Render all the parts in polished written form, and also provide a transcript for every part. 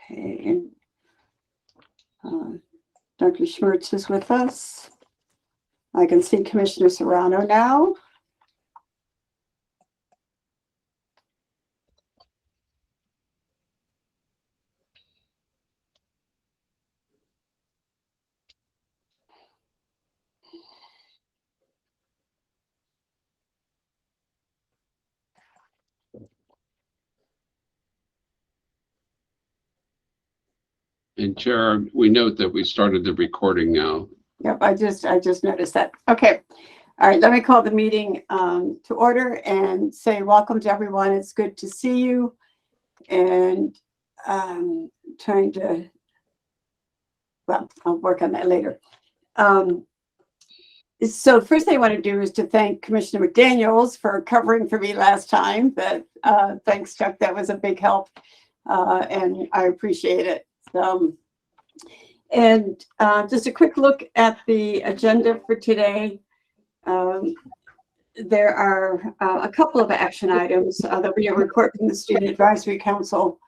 And Dr. Schmertz is with us. I can see Commissioner Serrano now. And Chair, we note that we started the recording now. Yep, I just noticed that. Okay. All right, let me call the meeting to order and say welcome to everyone. It's good to see you. And trying to, well, I'll work on that later. So first thing I want to do is to thank Commissioner McDaniels for covering for me last time. But thanks, Chuck. That was a big help, and I appreciate it. And just a quick look at the agenda for today. There are a couple of action items. There'll be a report from the Student Advisory Council,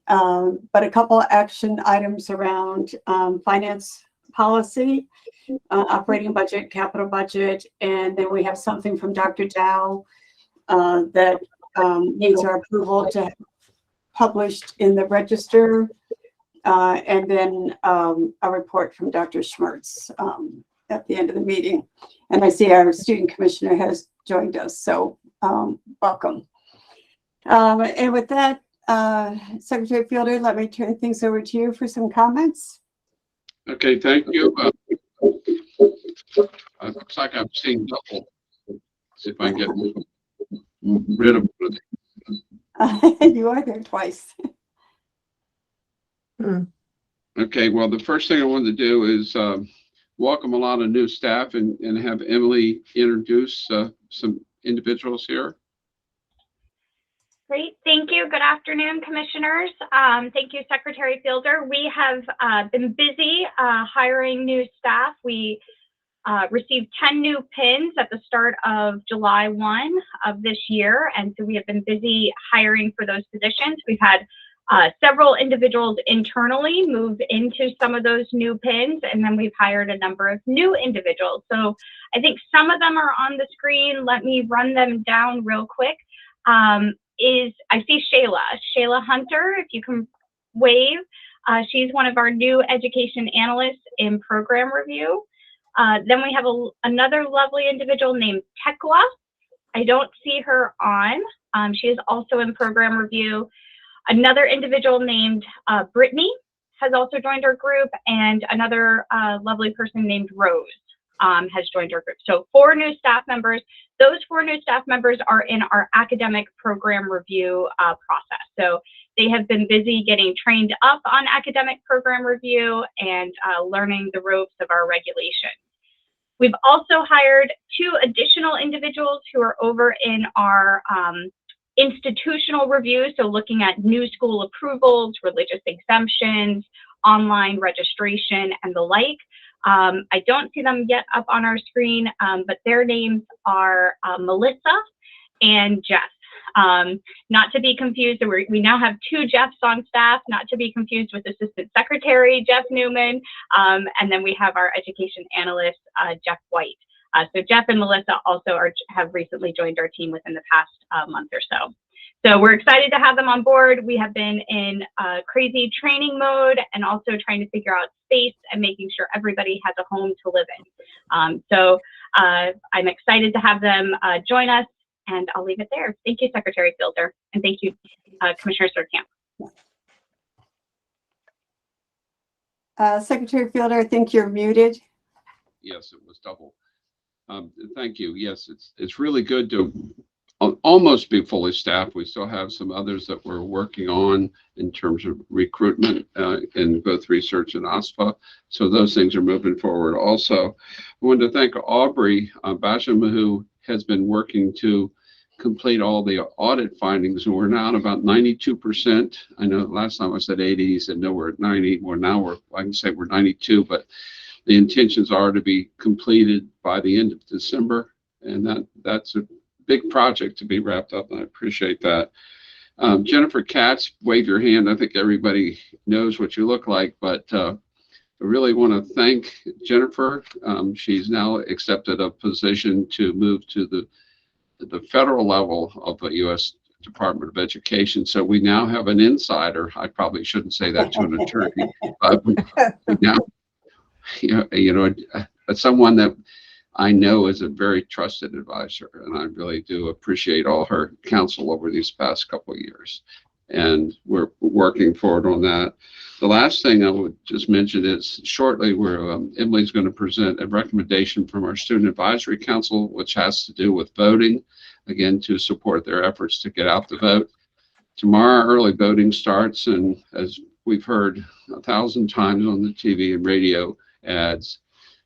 but a couple of action items around finance policy, operating budget, capital budget, and then we have something from Dr. Dow that needs our approval to published in the register, and then a report from Dr. Schmertz at the end of the meeting. And I see our student commissioner has joined us, so welcome. And with that, Secretary Fielder, let me turn things over to you for some comments. Okay, thank you. It looks like I'm seeing double. See if I can get rid of it. You are there twice. Okay, well, the first thing I wanted to do is welcome a lot of new staff and have Emily introduce some individuals here. Great, thank you. Good afternoon, commissioners. Thank you, Secretary Fielder. We have been busy hiring new staff. We received 10 new PINs at the start of July 1 of this year, and so we have been busy hiring for those positions. We've had several individuals internally move into some of those new PINs, and then we've hired a number of new individuals. So I think some of them are on the screen. Let me run them down real quick. I see Shayla Hunter, if you can wave. She's one of our new education analysts in program review. Then we have another lovely individual named Tekla. I don't see her on. She is also in program review. Another individual named Brittany has also joined our group, and another lovely person named Rose has joined our group. So 4 new staff members. Those 4 new staff members are in our academic program review process. So they have been busy getting trained up on academic program review and learning the ropes of our regulation. We've also hired 2 additional individuals who are over in our institutional review, so looking at new school approvals, religious exemptions, online registration, and the like. I don't see them yet up on our screen, but their names are Melissa and Jeff. Not to be confused, we now have 2 Jeffs on staff, not to be confused with Assistant Secretary Jeff Newman, and then we have our education analyst, Jeff White. So Jeff and Melissa also have recently joined our team within the past month or so. So we're excited to have them on board. We have been in crazy training mode and also trying to figure out space and making sure everybody has a home to live in. So I'm excited to have them join us, and I'll leave it there. Thank you, Secretary Fielder, and thank you, Commissioner Surkamp. Secretary Fielder, I think you're muted. Yes, it was double. Thank you. Yes, it's really good to almost be fully staffed. We still have some others that we're working on in terms of recruitment in both research and OSPA. So those things are moving forward. Also, I wanted to thank Aubrey Basham, who has been working to complete all the audit findings, and we're now at about 92%. I know last time I said 80, he said no, we're at 90. Well, now I can say we're 92, but the intentions are to be completed by the end of December, and that's a big project to be wrapped up, and I appreciate that. Jennifer Katz, wave your hand. I think everybody knows what you look like, but I really want to thank Jennifer. She's now accepted a position to move to the federal level of the U.S. Department of Education. So we now have an insider. I probably shouldn't say that to an attorney, but we now, someone that I know is a very trusted advisor, and I really do appreciate all her counsel over these past couple of years. And we're working forward on that. The last thing I would just mention is shortly Emily's going to present a recommendation from our Student Advisory Council, which has to do with voting, again, to support their efforts to get out the vote. Tomorrow, early voting starts, and as we've heard 1,000 times on the TV and radio ads,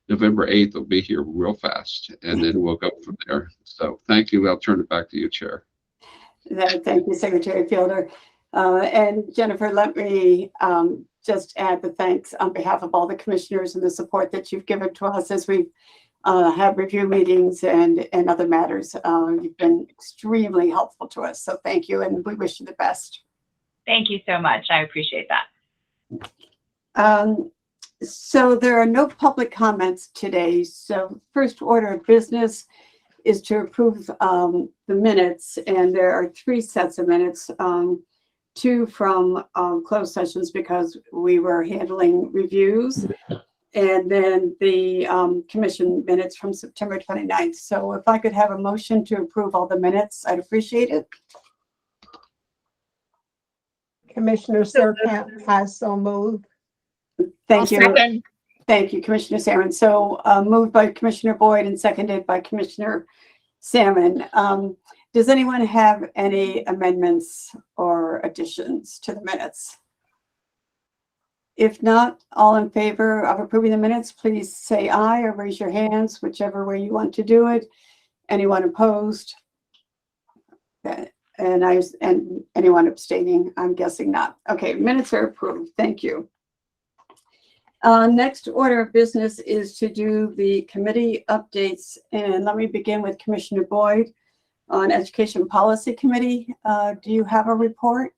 November 8th will be here real fast, and then we'll go from there. So thank you. I'll turn it back to you, Chair. Thank you, Secretary Fielder. And Jennifer, let me just add the thanks on behalf of all the commissioners and the support that you've given to us as we have review meetings and other matters. You've been extremely helpful to us. So thank you, and we wish you the best. Thank you so much. I appreciate that. So there are no public comments today. So first order of business is to approve the minutes, and there are 3 sets of minutes, 2 from closed sessions because we were handling reviews, and then the commission minutes from September 29th. So if I could have a motion to approve all the minutes, I'd appreciate it. Commissioner Serkat has so moved. Thank you. Second. Thank you, Commissioner Salmon. So moved by Commissioner Boyd and seconded by Commissioner Salmon. Does anyone have any amendments or additions to the minutes? If not, all in favor of approving the minutes, please say aye or raise your hands, whichever way you want to do it. Anyone opposed? And anyone abstaining? I'm guessing not. Okay, minutes are approved. Thank you. Next order of business is to do the committee updates. And let me begin with Commissioner Boyd on Education Policy Committee. Do you have a report?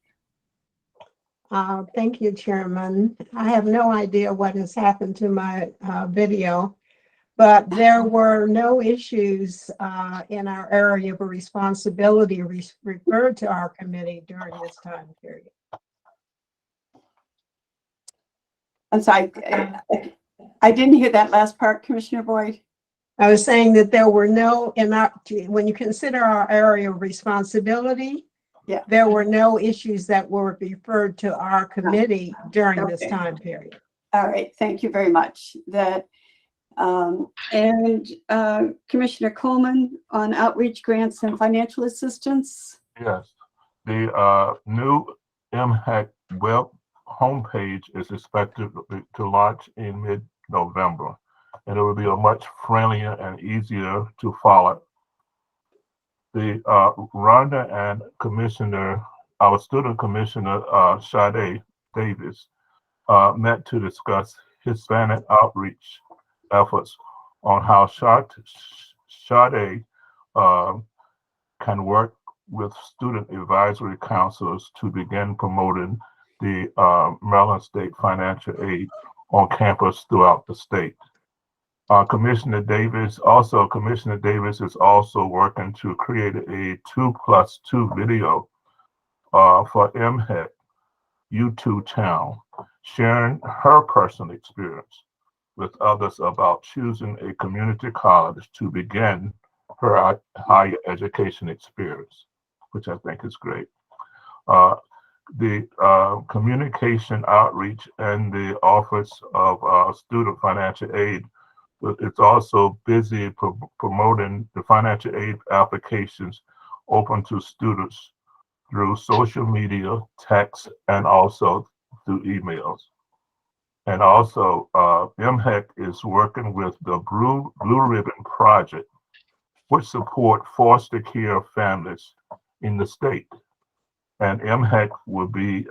Thank you, Chairman. I have no idea what has happened to my video, but there were no issues in our area of responsibility referred to our committee during this time period. I'm sorry, I didn't hear that last part, Commissioner Boyd. I was saying that there were no, when you consider our area of responsibility, yeah, there were no issues that were referred to our committee during this time period. All right, thank you very much. Commissioner Coleman on outreach grants and financial assistance. Yes, the new MHEC web homepage is expected to launch in mid-November, and it will be a much friendlier and easier to follow. The Rhonda and our student commissioner, Sade Davis, met to discuss Hispanic outreach efforts on how Sade can work with student advisory councils to begin promoting the Maryland State financial aid on campus throughout the state. Commissioner Davis is also working to create a 2+2 video for MHEC YouTube channel, sharing her personal experience with others about choosing a community college to begin her higher education experience, which I think is great. The communication outreach and the Office of Student Financial Aid is also busy promoting the financial aid applications open to students through social media, text, and also through emails. And also, MHEC is working with the Blue Ribbon Project, which support foster care families in the state. And MHEC will be,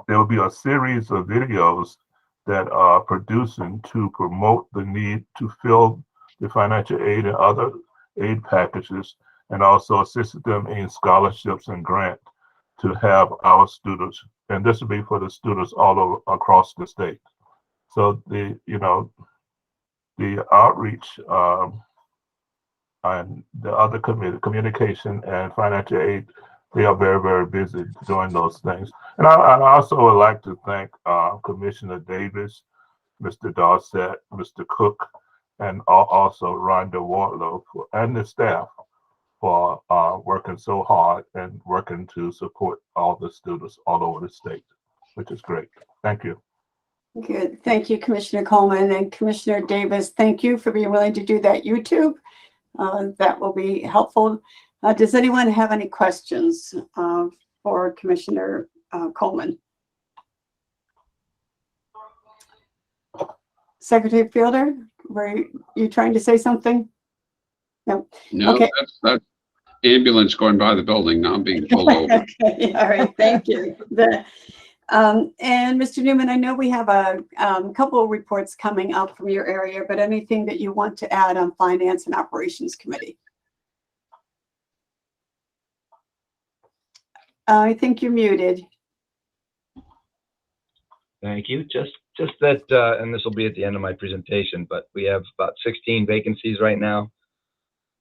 there will be a series of videos that are producing to promote the need to fill the financial aid and other aid packages, and also assist them in scholarships and grant to have our students, and this will be for the students all over across the state. So the outreach and the other committee, communication and financial aid, they are very, very busy doing those things. And I also would like to thank Commissioner Davis, Mr. Dorset, Mr. Cook, and also Rhonda Wardlow and the staff for working so hard and working to support all the students all over the state, which is great. Thank you. Good. Thank you, Commissioner Coleman, and Commissioner Davis. Thank you for being willing to do that YouTube. That will be helpful. Does anyone have any questions for Commissioner Coleman? Secretary Fielder, were you trying to say something? No. No, Okay. that's ambulance going by the building, not being pulled over. Okay. All right. Thank you. And Mr. Newman, I know we have a couple of reports coming up from your area, but anything that you want to add on Finance and Operations Committee? I think you're muted. Thank you. Just that, and this will be at the end of my presentation, but we have about 16 vacancies right now.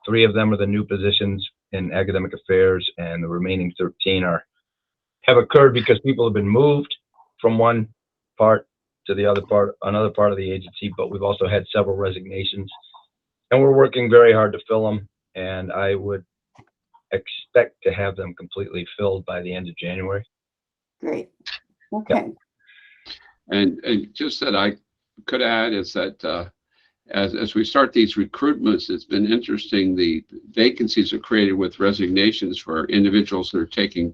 3 of them are the new positions in academic affairs, and the remaining 13 have occurred because people have been moved from one part to the other part, another part of the agency, but we've also had several resignations, and we're working very hard to fill them, and I would expect to have them completely filled by the end of January. Great. Okay. And just that I could add is that as we start these recruitments, it's been interesting. The vacancies are created with resignations for individuals that are taking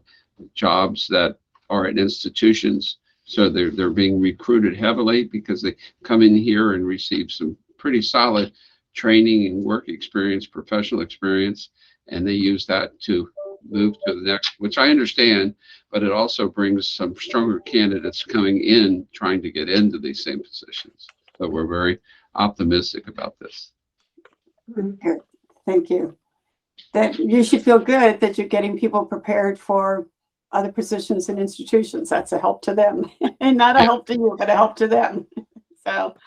jobs that are at institutions. So they're being recruited heavily because they come in here and receive some pretty solid training and work experience, professional experience, and they use that to move to the next, which I understand, but it also brings some stronger candidates coming in trying to get into these same positions. So we're very optimistic about this. Good. Thank you. That you should feel good that you're getting people prepared for other positions and institutions. That's a help to them, and not a help to you, but a help to them. So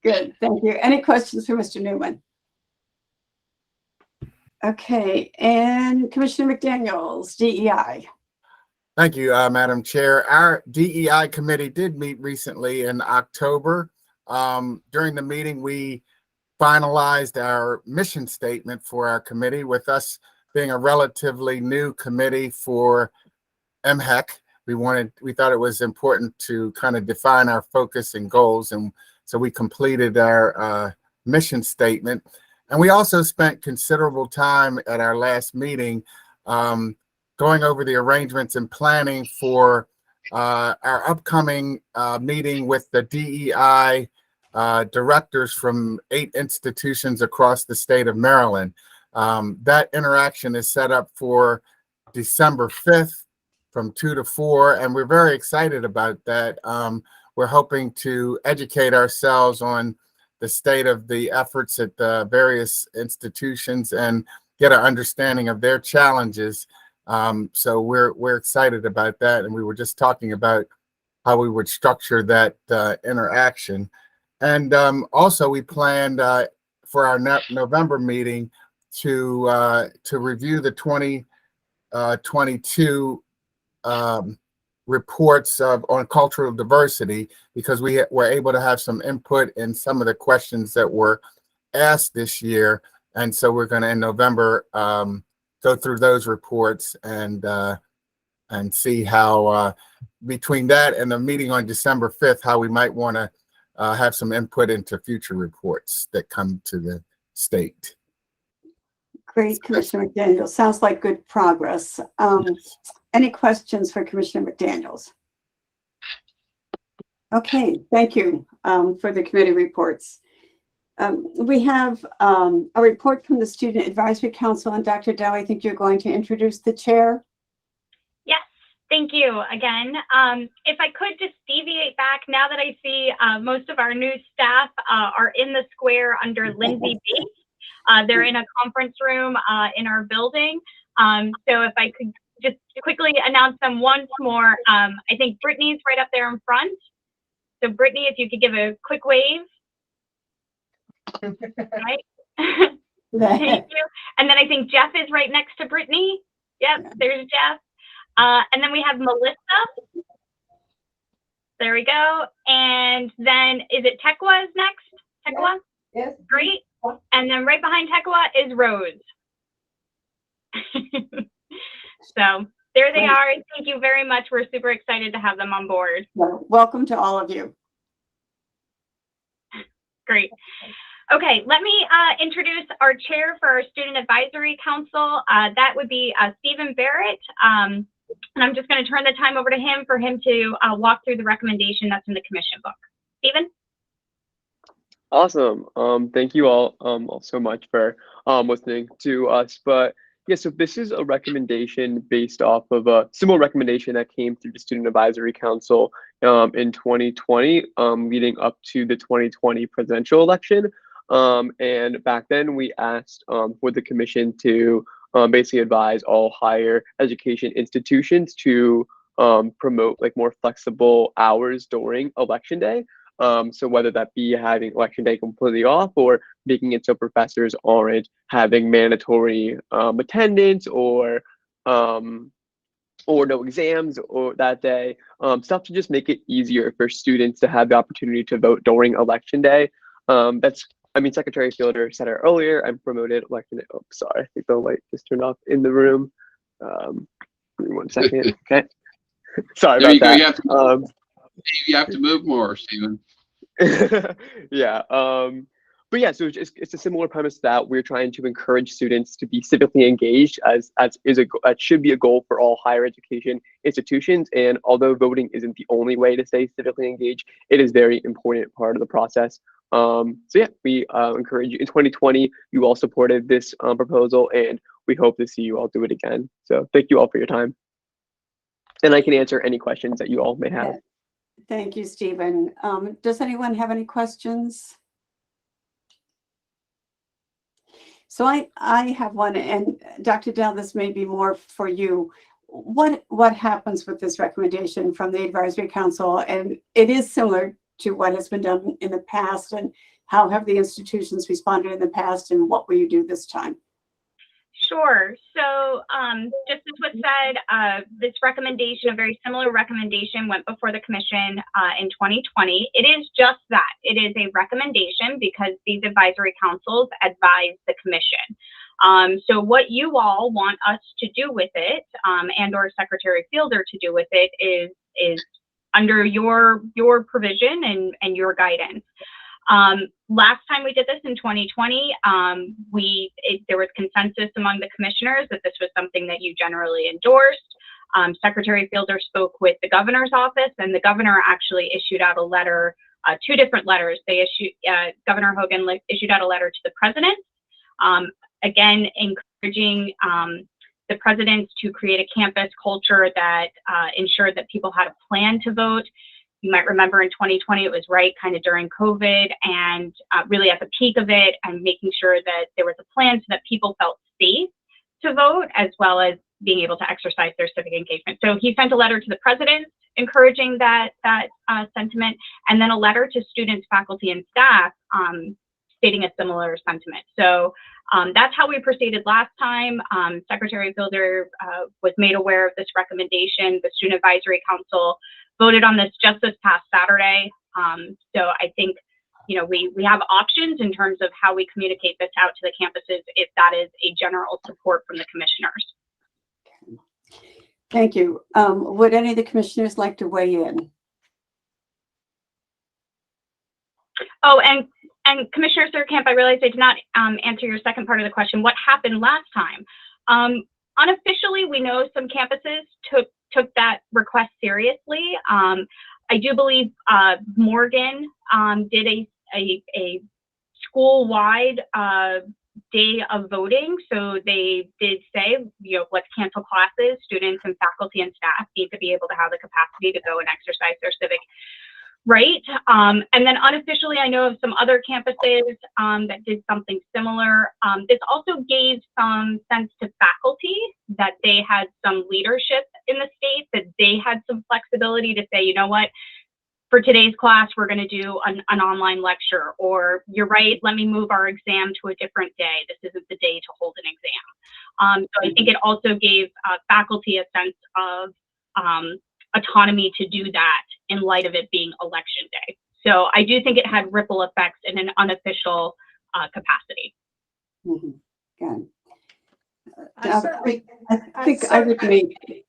good. Thank you. Any questions for Mr. Newman? Okay, and Commissioner McDaniels, DEI. Thank you, Madam Chair. Our DEI committee did meet recently in October. During the meeting, we finalized our mission statement for our committee, with us being a relatively new committee for MHEC. We thought it was important to kind of define our focus and goals, and so we completed our mission statement. And we also spent considerable time at our last meeting going over the arrangements and planning for our upcoming meeting with the DEI directors from 8 institutions across the state of Maryland. That interaction is set up for December 5th from 2 to 4, and we're very excited about that. We're hoping to educate ourselves on the state of the efforts at the various institutions and get an understanding of their challenges. So we're excited about that, and we were just talking about how we would structure that interaction. And also we planned for our November meeting to review the 2022 reports on cultural diversity, because we were able to have some input in some of the questions that were asked this year. And so we're going to, in November, go through those reports and see how, between that and the meeting on December 5th, how we might want to have some input into future reports that come to the state. Great, Commissioner McDaniels. Sounds like good progress. Any questions for Commissioner McDaniels? Okay, thank you for the committee reports. We have a report from the Student Advisory Council, and Dr. Dow, I think you're going to introduce the chair. Yes, thank you again. If I could just deviate back, now that I see most of our new staff are in the square under Lindsay Bates. They're in a conference room in our building. So if I could just quickly announce them once more. I think Brittany's right up there in front. So Brittany, if you could give a quick wave. Right. Thank you. And then I think Jeff is right next to Brittany. Yep, there's Jeff. And then we have Melissa. There we go. And then is it Tekwa is next? Tekwa? Yes. Great. And then right behind Tekwa is Rose. So there they are. Thank you very much. We're super excited to have them on board. Welcome to all of you. Great. Okay, let me introduce our chair for our Student Advisory Council. That would be Stephen Barrett. And I'm just going to turn the time over to him for him to walk through the recommendation that's in the commission book. Stephen? Awesome. Thank you all so much for listening to us. But yeah, so this is a recommendation based off of a similar recommendation that came through the Student Advisory Council in 2020, leading up to the 2020 presidential election. And back then we asked for the commission to basically advise all higher education institutions to promote like more flexible hours during election day. So whether that be having election day completely off or making it so professors aren't having mandatory attendance or no exams or that day, stuff to just make it easier for students to have the opportunity to vote during election day. Secretary Fielder said it earlier. I'm promoted election day. Oh, sorry, I think the light just turned off in the room. Give me 1 second. Okay. Sorry There about you that. go. You have to move more, Stephen. Yeah. But yeah, so it's a similar premise that we're trying to encourage students to be civically engaged as should be a goal for all higher education institutions. And although voting isn't the only way to stay civically engaged, it is a very important part of the process. So yeah, we encourage you. In 2020, you all supported this proposal, and we hope to see you all do it again. So thank you all for your time. And I can answer any questions that you all may have. Thank you, Stephen. Does anyone have any questions? So I have one, and Dr. Dell, this may be more for you. What happens with this recommendation from the Advisory Council? And it is similar to what has been done in the past, and how have the institutions responded in the past, and what will you do this time? Sure. So just as was said, this recommendation, a very similar recommendation, went before the commission in 2020. It is just that. It is a recommendation because these advisory councils advise the commission. So what you all want us to do with it, and or Secretary Fielder to do with it, is under your provision and your guidance. Last time we did this in 2020, there was consensus among the commissioners that this was something that you generally endorsed. Secretary Fielder spoke with the governor's office, and the governor actually issued out a letter, 2 different letters. Governor Hogan issued out a letter to the president, again, encouraging the presidents to create a campus culture that ensured that people had a plan to vote. You might remember in 2020, it was right kind of during COVID and really at the peak of it, and making sure that there was a plan so that people felt safe to vote, as well as being able to exercise their civic engagement. So he sent a letter to the president encouraging that sentiment, and then a letter to students, faculty, and staff stating a similar sentiment. So that's how we proceeded last time. Secretary Fielder was made aware of this recommendation. The Student Advisory Council voted on this just this past Saturday. So I think, we have options in terms of how we communicate this out to the campuses if that is a general support from the commissioners. Thank you. Would any of the commissioners like to weigh in? Oh, and Commissioner Surkamp, I realized I did not answer your second part of the question. What happened last time? Unofficially, we know some campuses took that request seriously. I do believe Morgan did a school-wide day of voting. So they did say, let's cancel classes. Students and faculty and staff need to be able to have the capacity to go and exercise their civic right? And then unofficially, I know of some other campuses that did something similar. This also gave some sense to faculty that they had some leadership in the state, that they had some flexibility to say, you know what, for today's class, we're going to do an online lecture, or you're right, let me move our exam to a different day. This isn't the day to hold an exam. So I think it also gave faculty a sense of autonomy to do that in light of it being election day. So I do think it had ripple effects in an unofficial capacity. Mhm. Good. I certainly, I think I would make,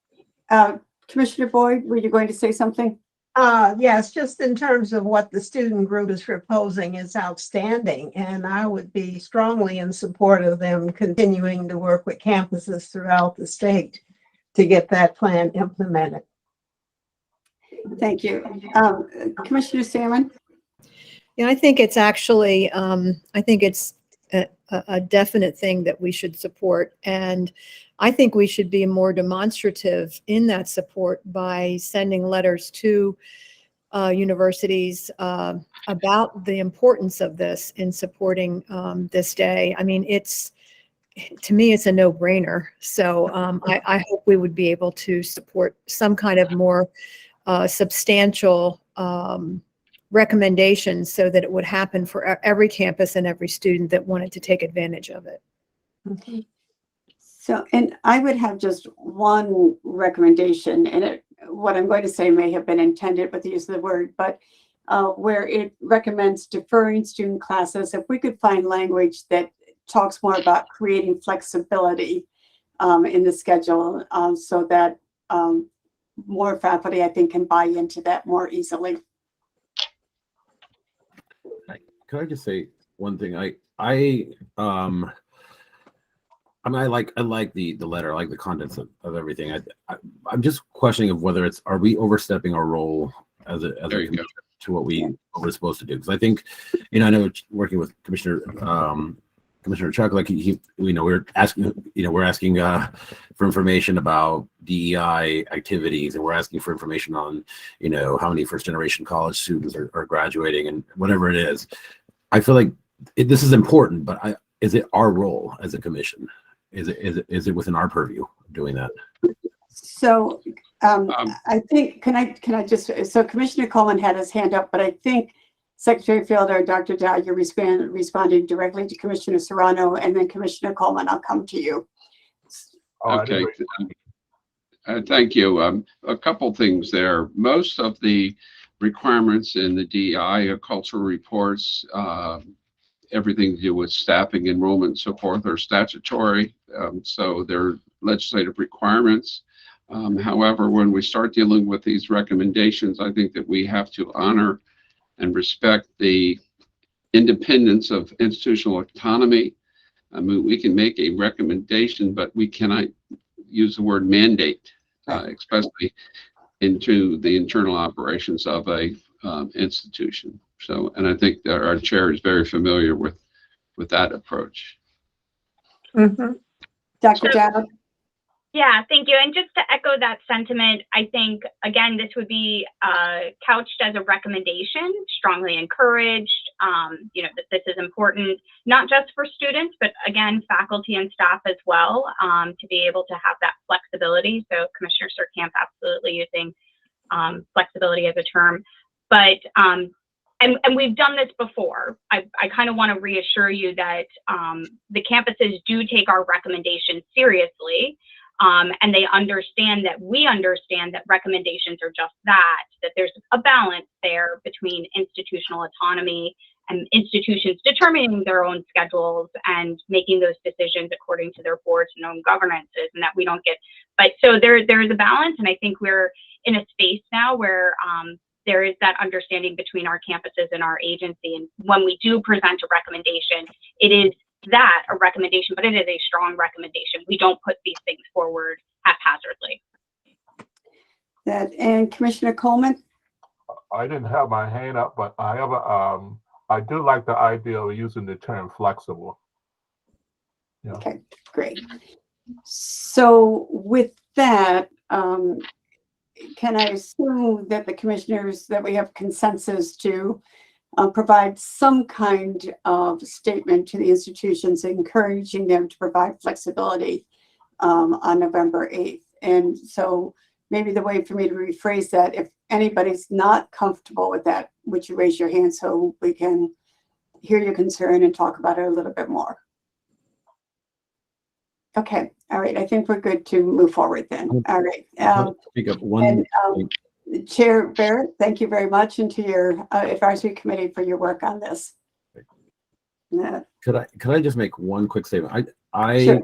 Commissioner Boyd, were you going to say something? yes, just in terms of what the student group is proposing is outstanding. And I would be strongly in support of them continuing to work with campuses throughout the state to get that plan implemented. Thank you. Commissioner Salmon? Yeah, I think it's actually, I think it's a definite thing that we should support. And I think we should be more demonstrative in that support by sending letters to universities about the importance of this in supporting this day. I mean, to me, it's a no-brainer. So I hope we would be able to support some kind of more substantial recommendations so that it would happen for every campus and every student that wanted to take advantage of it. Mhm. So, and I would have just one recommendation, and what I'm going to say may have been intended with the use of the word, but where it recommends deferring student classes, if we could find language that talks more about creating flexibility in the schedule so that more faculty, I think, can buy into that more easily. Could I just say one thing? I mean, I like the letter. I like the contents of everything. I'm just questioning of whether are we overstepping our role as a commissioner to what we're supposed to do? Because I think, I know working with Commissioner Chuck, like we're asking for information about DEI activities, and we're asking for information on how many first generation college students are graduating and whatever it is. I feel like this is important, but is it our role as a commission? Is it within our purview doing that? So I think, can I just, so Commissioner Coleman had his hand up, but I think Secretary Fielder, Dr. Dow, you're responding directly to Commissioner Serrano, and then Commissioner Coleman, I'll come to you. Okay. Thank you. A couple things there. Most of the requirements in the DEI cultural reports, everything to do with staffing, enrollment, and so forth, are statutory. So they're legislative requirements. However, when we start dealing with these recommendations, I think that we have to honor and respect the independence of institutional autonomy. I mean, we can make a recommendation, but we cannot use the word mandate, especially into the internal operations of a institution. So, and I think that our chair is very familiar with that approach. Mm-hmm. Dr. Dow? Yeah, thank you. And just to echo that sentiment, I think, again, this would be couched as a recommendation, strongly encouraged, that this is important, not just for students, but again, faculty and staff as well, to be able to have that flexibility. So Commissioner Surkamp absolutely using flexibility as a term. But, and we've done this before. I kind of want to reassure you that the campuses do take our recommendations seriously. And they understand that we understand that recommendations are just that there's a balance there between institutional autonomy and institutions determining their own schedules and making those decisions according to their boards and own governances, and that we don't get, but so there is a balance. And I think we're in a space now where there is that understanding between our campuses and our agency. And when we do present a recommendation, it is a recommendation, but it is a strong recommendation. We don't put these things forward haphazardly. And Commissioner Coleman? I didn't have my hand up, but I do like the idea of using the term flexible. Yeah. Okay, great. So with that, can I assume that the commissioners, that we have consensus to provide some kind of statement to the institutions encouraging them to provide flexibility on November 8th? And so maybe the way for me to rephrase that, if anybody's not comfortable with that, would you raise your hand so we can hear your concern and talk about it a little bit more? Okay, all right. I think we're good to move forward then. All right. Pick up one. And Chair Barrett, thank you very much, and to your advisory committee for your work on this. Could I just make one quick statement? Sure.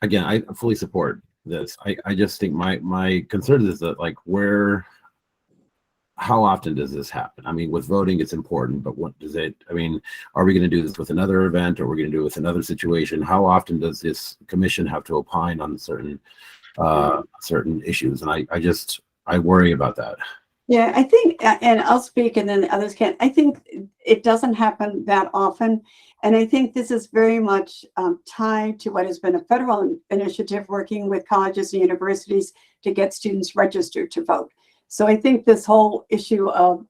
Again, I fully support this. I just think my concern is that, like, how often does this happen? I mean, with voting, it's important, but what does it, I mean, are we going to do this with another event, or are we going to do it with another situation? How often does this commission have to opine on certain issues? And I worry about that. Yeah, I think, and I'll speak and then others can. I think it doesn't happen that often. And I think this is very much tied to what has been a federal initiative working with colleges and universities to get students registered to vote. So I think this whole issue of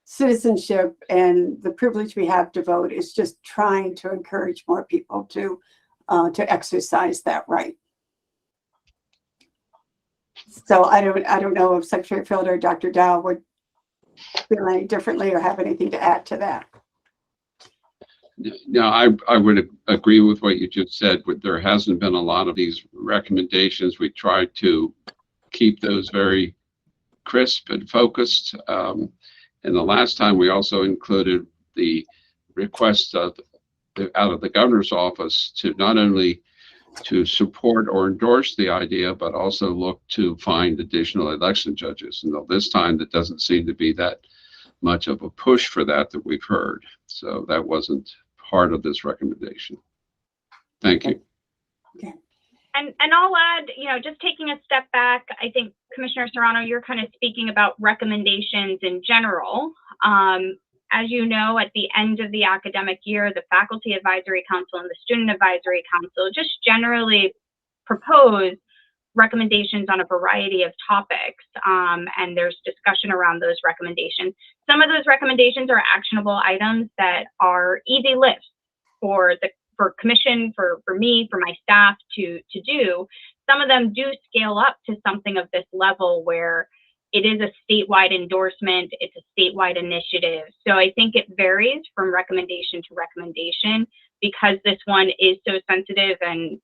citizenship and the privilege we have to vote is just trying to encourage more people to exercise that right. So I don't know if Secretary Fielder or Dr. Dow would feel any differently or have anything to add to that. No, I would agree with what you just said. There hasn't been a lot of these recommendations. We try to keep those very crisp and focused. And the last time we also included the request out of the governor's office to not only to support or endorse the idea, but also look to find additional election judges. And this time, that doesn't seem to be that much of a push for that we've heard. So that wasn't part of this recommendation. Thank you. Okay. And I'll add, just taking a step back, I think Commissioner Serrano, you're kind of speaking about recommendations in general. As you know, at the end of the academic year, the Faculty Advisory Council and the Student Advisory Council just generally propose recommendations on a variety of topics, and there's discussion around those recommendations. Some of those recommendations are actionable items that are easy lifts for commission, for me, for my staff to do. Some of them do scale up to something of this level where it is a statewide endorsement, it's a statewide initiative. So I think it varies from recommendation to recommendation because this one is so sensitive and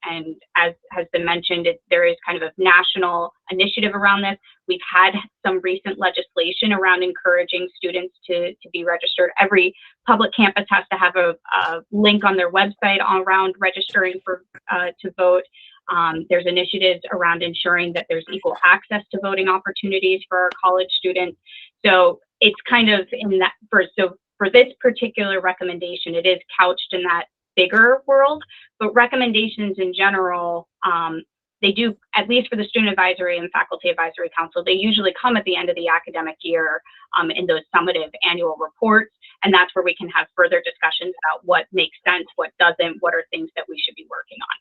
as has been mentioned, there is kind of a national initiative around this. We've had some recent legislation around encouraging students to be registered. Every public campus has to have a link on their website around registering to vote. There's initiatives around ensuring that there's equal access to voting opportunities for our college students. So it's kind of in that, for this particular recommendation, it is couched in that bigger world, but recommendations in general, they do, at least for the Student Advisory and Faculty Advisory Council, they usually come at the end of the academic year in those summative annual reports. And that's where we can have further discussions about what makes sense, what doesn't, what are things that we should be working on.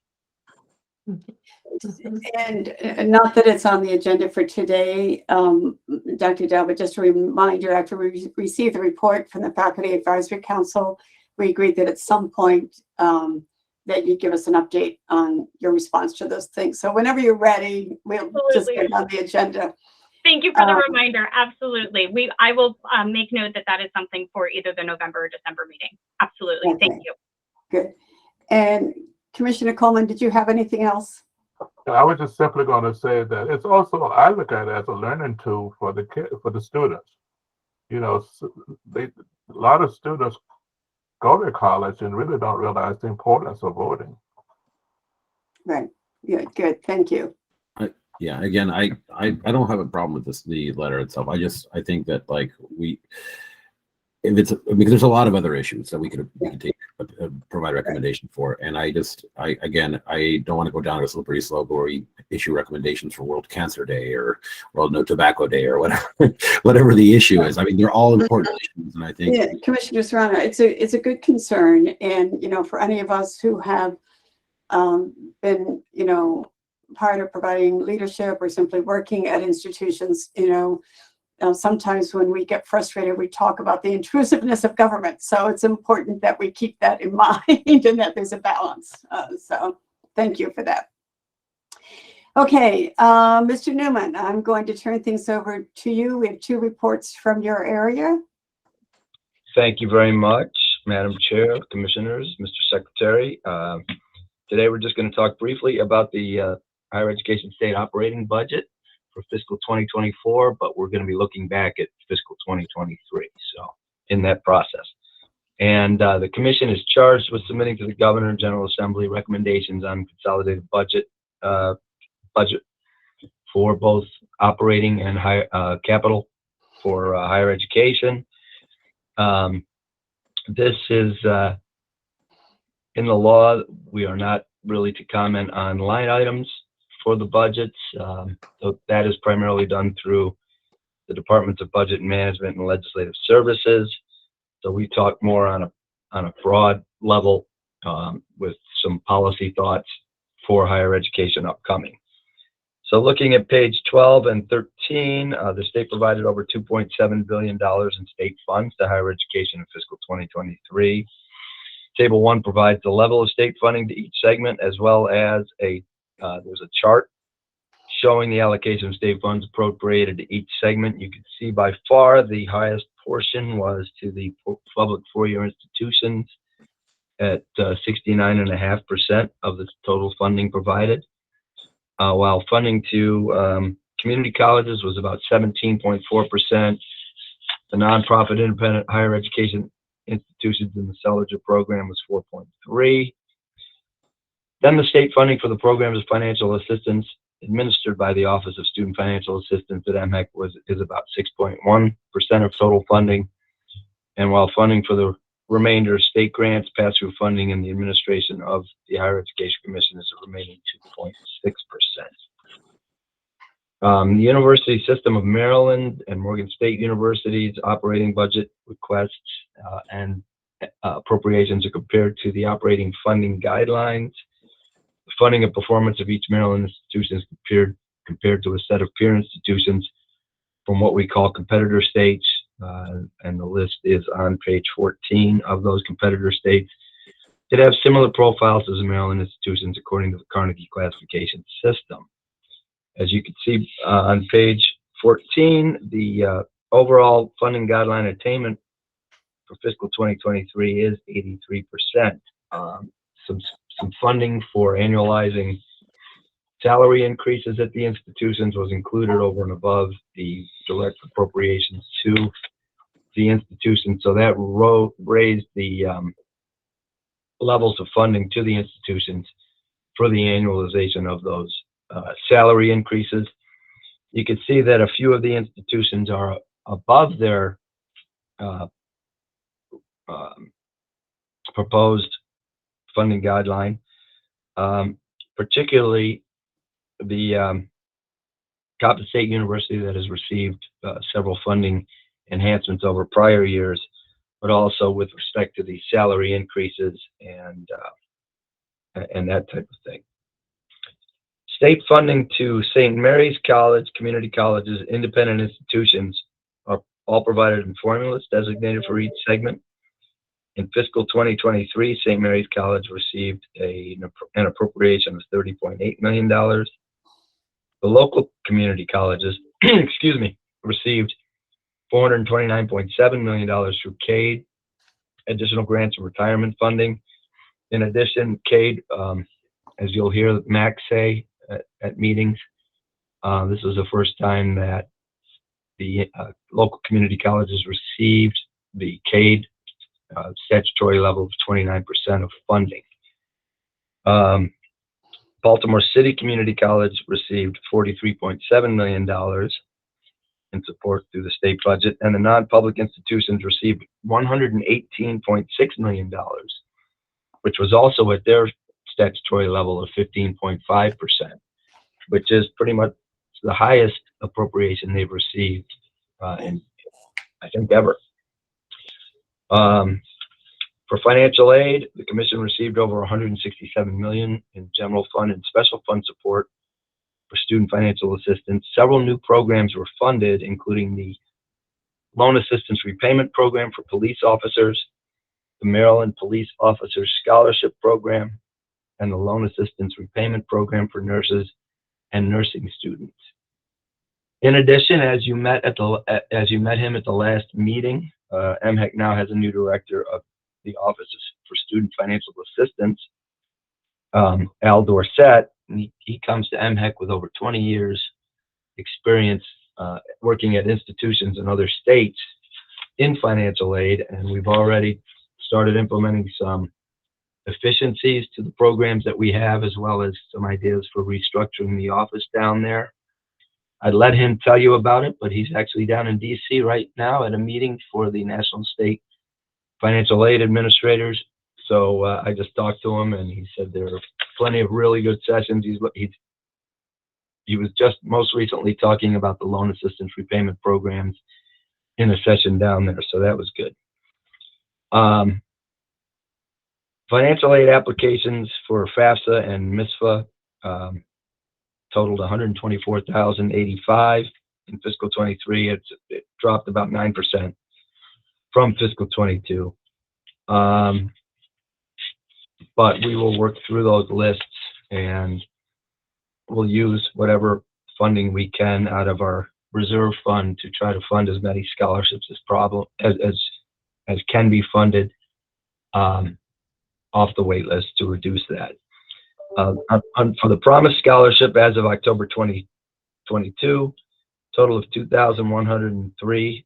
And not that it's on the agenda for today, Dr. Dow, but just a reminder, after we received the report from the Faculty Advisory Council, we agreed that at some point that you give us an update on your response to those things. So whenever you're ready, we'll just get on the agenda. Thank you for the reminder. Absolutely. I will make note that is something for either the November or December meeting. Absolutely. Okay. Thank you. Good. And Commissioner Coleman, did you have anything else? I was just simply going to say that it's also, I look at it as a learning tool for the students. A lot of students go to college and really don't realize the importance of voting. Right. Yeah. Good. Thank you. Yeah. Again, I don't have a problem with the letter itself. I think that because there's a lot of other issues that we could take provide recommendation for, and I don't want to go down a slippery slope where we issue recommendations for World Cancer Day or World No Tobacco Day or whatever the issue is. I mean, they're all important issues, and I think Commissioner Serrano, it's a good concern, and for any of us who have been part of providing leadership or simply working at institutions, sometimes when we get frustrated, we talk about the intrusiveness of government. So it's important that we keep that in mind and that there's a balance. So thank you for that. Okay, Mr. Newman, I'm going to turn things over to you. We have 2 reports from your area. Thank you very much, Madam Chair, Commissioners, Mr. Secretary. Today, we're just going to talk briefly about the higher education state operating budget for fiscal 2024, but we're going to be looking back at fiscal 2023, so in that process. And the Commission is charged with submitting to the Governor and General Assembly recommendations on consolidated budget for both operating and capital for higher education. This is in the law. We are not really to comment on line items for the budgets. So that is primarily done through the Departments of Budget Management and Legislative Services. So we talk more on a broad level with some policy thoughts for higher education upcoming. So looking at page 12 and 13, the state provided over $2.7 billion in state funds to higher education in fiscal 2023. Table 1 provides the level of state funding to each segment, as well as there's a chart showing the allocation of state funds appropriated to each segment. You can see by far the highest portion was to the public four-year institutions at 69.5% of the total funding provided, while funding to community colleges was about 17.4%. The nonprofit independent higher education institutions in the Selliger program was 4.3%. Then the state funding for the programs of financial assistance administered by the Office of Student Financial Assistance at MHEC is about 6.1% of total funding, and while funding for the remainder of state grants, pass-through funding, and the administration of the Higher Education Commission is a remaining 2.6%. The University System of Maryland and Morgan State University's operating budget requests and appropriations are compared to the operating funding guidelines. The funding and performance of each Maryland institution is compared to a set of peer institutions from what we call competitor states, and the list is on page 14 of those competitor states that have similar profiles as the Maryland institutions according to the Carnegie classification system. As you can see on page 14, the overall funding guideline attainment for fiscal 2023 is 83%. Some funding for annualizing salary increases at the institutions was included over and above the direct appropriations to the institution. So that raised the levels of funding to the institutions for the annualization of those salary increases. You can see that a few of the institutions are above their proposed funding guideline, particularly the Coppin State University that has received several funding enhancements over prior years, but also with respect to the salary increases and that type of thing. State funding to St. Mary's College, community colleges, independent institutions are all provided in formulas designated for each segment. In fiscal 2023, St. Mary's College received an appropriation of $30.8 million. The local community colleges, excuse me, received $429.7 million through CADE, additional grants and retirement funding. In addition, CADE, as you'll hear Max say at meetings, this was the first time that the local community colleges received the CADE statutory level of 29% of funding. Baltimore City Community College received $43.7 million in support through the state budget, and the non-public institutions received $118.6 million, which was also at their statutory level of 15.5%, which is pretty much the highest appropriation they've received in, I think, ever. For financial aid, the commission received over $167 million in general fund and special fund support for student financial assistance. Several new programs were funded, including the Loan Assistance Repayment Program for police officers, the Maryland Police Officers Scholarship Program, and the Loan Assistance Repayment Program for nurses and nursing students. In addition, as you met him at the last meeting, MHEC now has a new director of the Office for Student Financial Assistance, Al Dorsett. He comes to MHEC with over 20 years experience working at institutions in other states in financial aid, and we've already started implementing some efficiencies to the programs that we have, as well as some ideas for restructuring the office down there. I'd let him tell you about it, but he's actually down in DC right now at a meeting for the National State Financial Aid Administrators. So I just talked to him, and he said there are plenty of really good sessions. He was just most recently talking about the loan assistance repayment programs in a session down there, so that was good. Financial aid applications for FAFSA and MISFA totaled 124,085 in fiscal 23. It dropped about 9% from fiscal 22. But we will work through those lists, and we'll use whatever funding we can out of our reserve fund to try to fund as many scholarships as can be funded off the wait list to reduce that. For the Promise Scholarship, as of October 2022, total of 2,103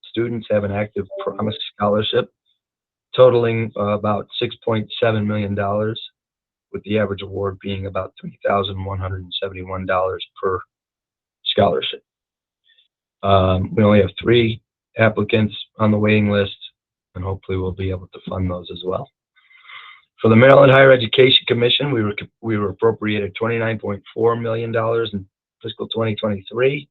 students have an active Promise Scholarship, totaling about $6.7 million, with the average award being about $3,171 per scholarship. We only have 3 applicants on the waiting list, and hopefully we'll be able to fund those as well. For the Maryland Higher Education Commission, we were appropriated $29.4 million in fiscal 2023.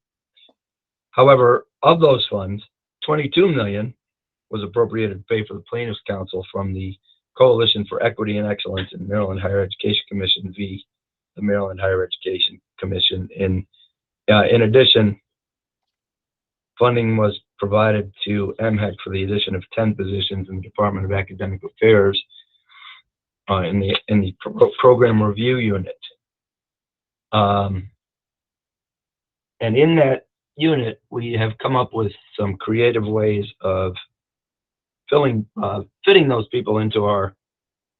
However, of those funds, $22 million was appropriated to pay for the Plaintiffs' Counsel from the Coalition for Equity and Excellence in Maryland Higher Education Commission v. the Maryland Higher Education Commission. In addition, funding was provided to MHEC for the addition of 10 positions in the Department of Academic Affairs in the program review unit. And in that unit, we have come up with some creative ways of fitting those people into our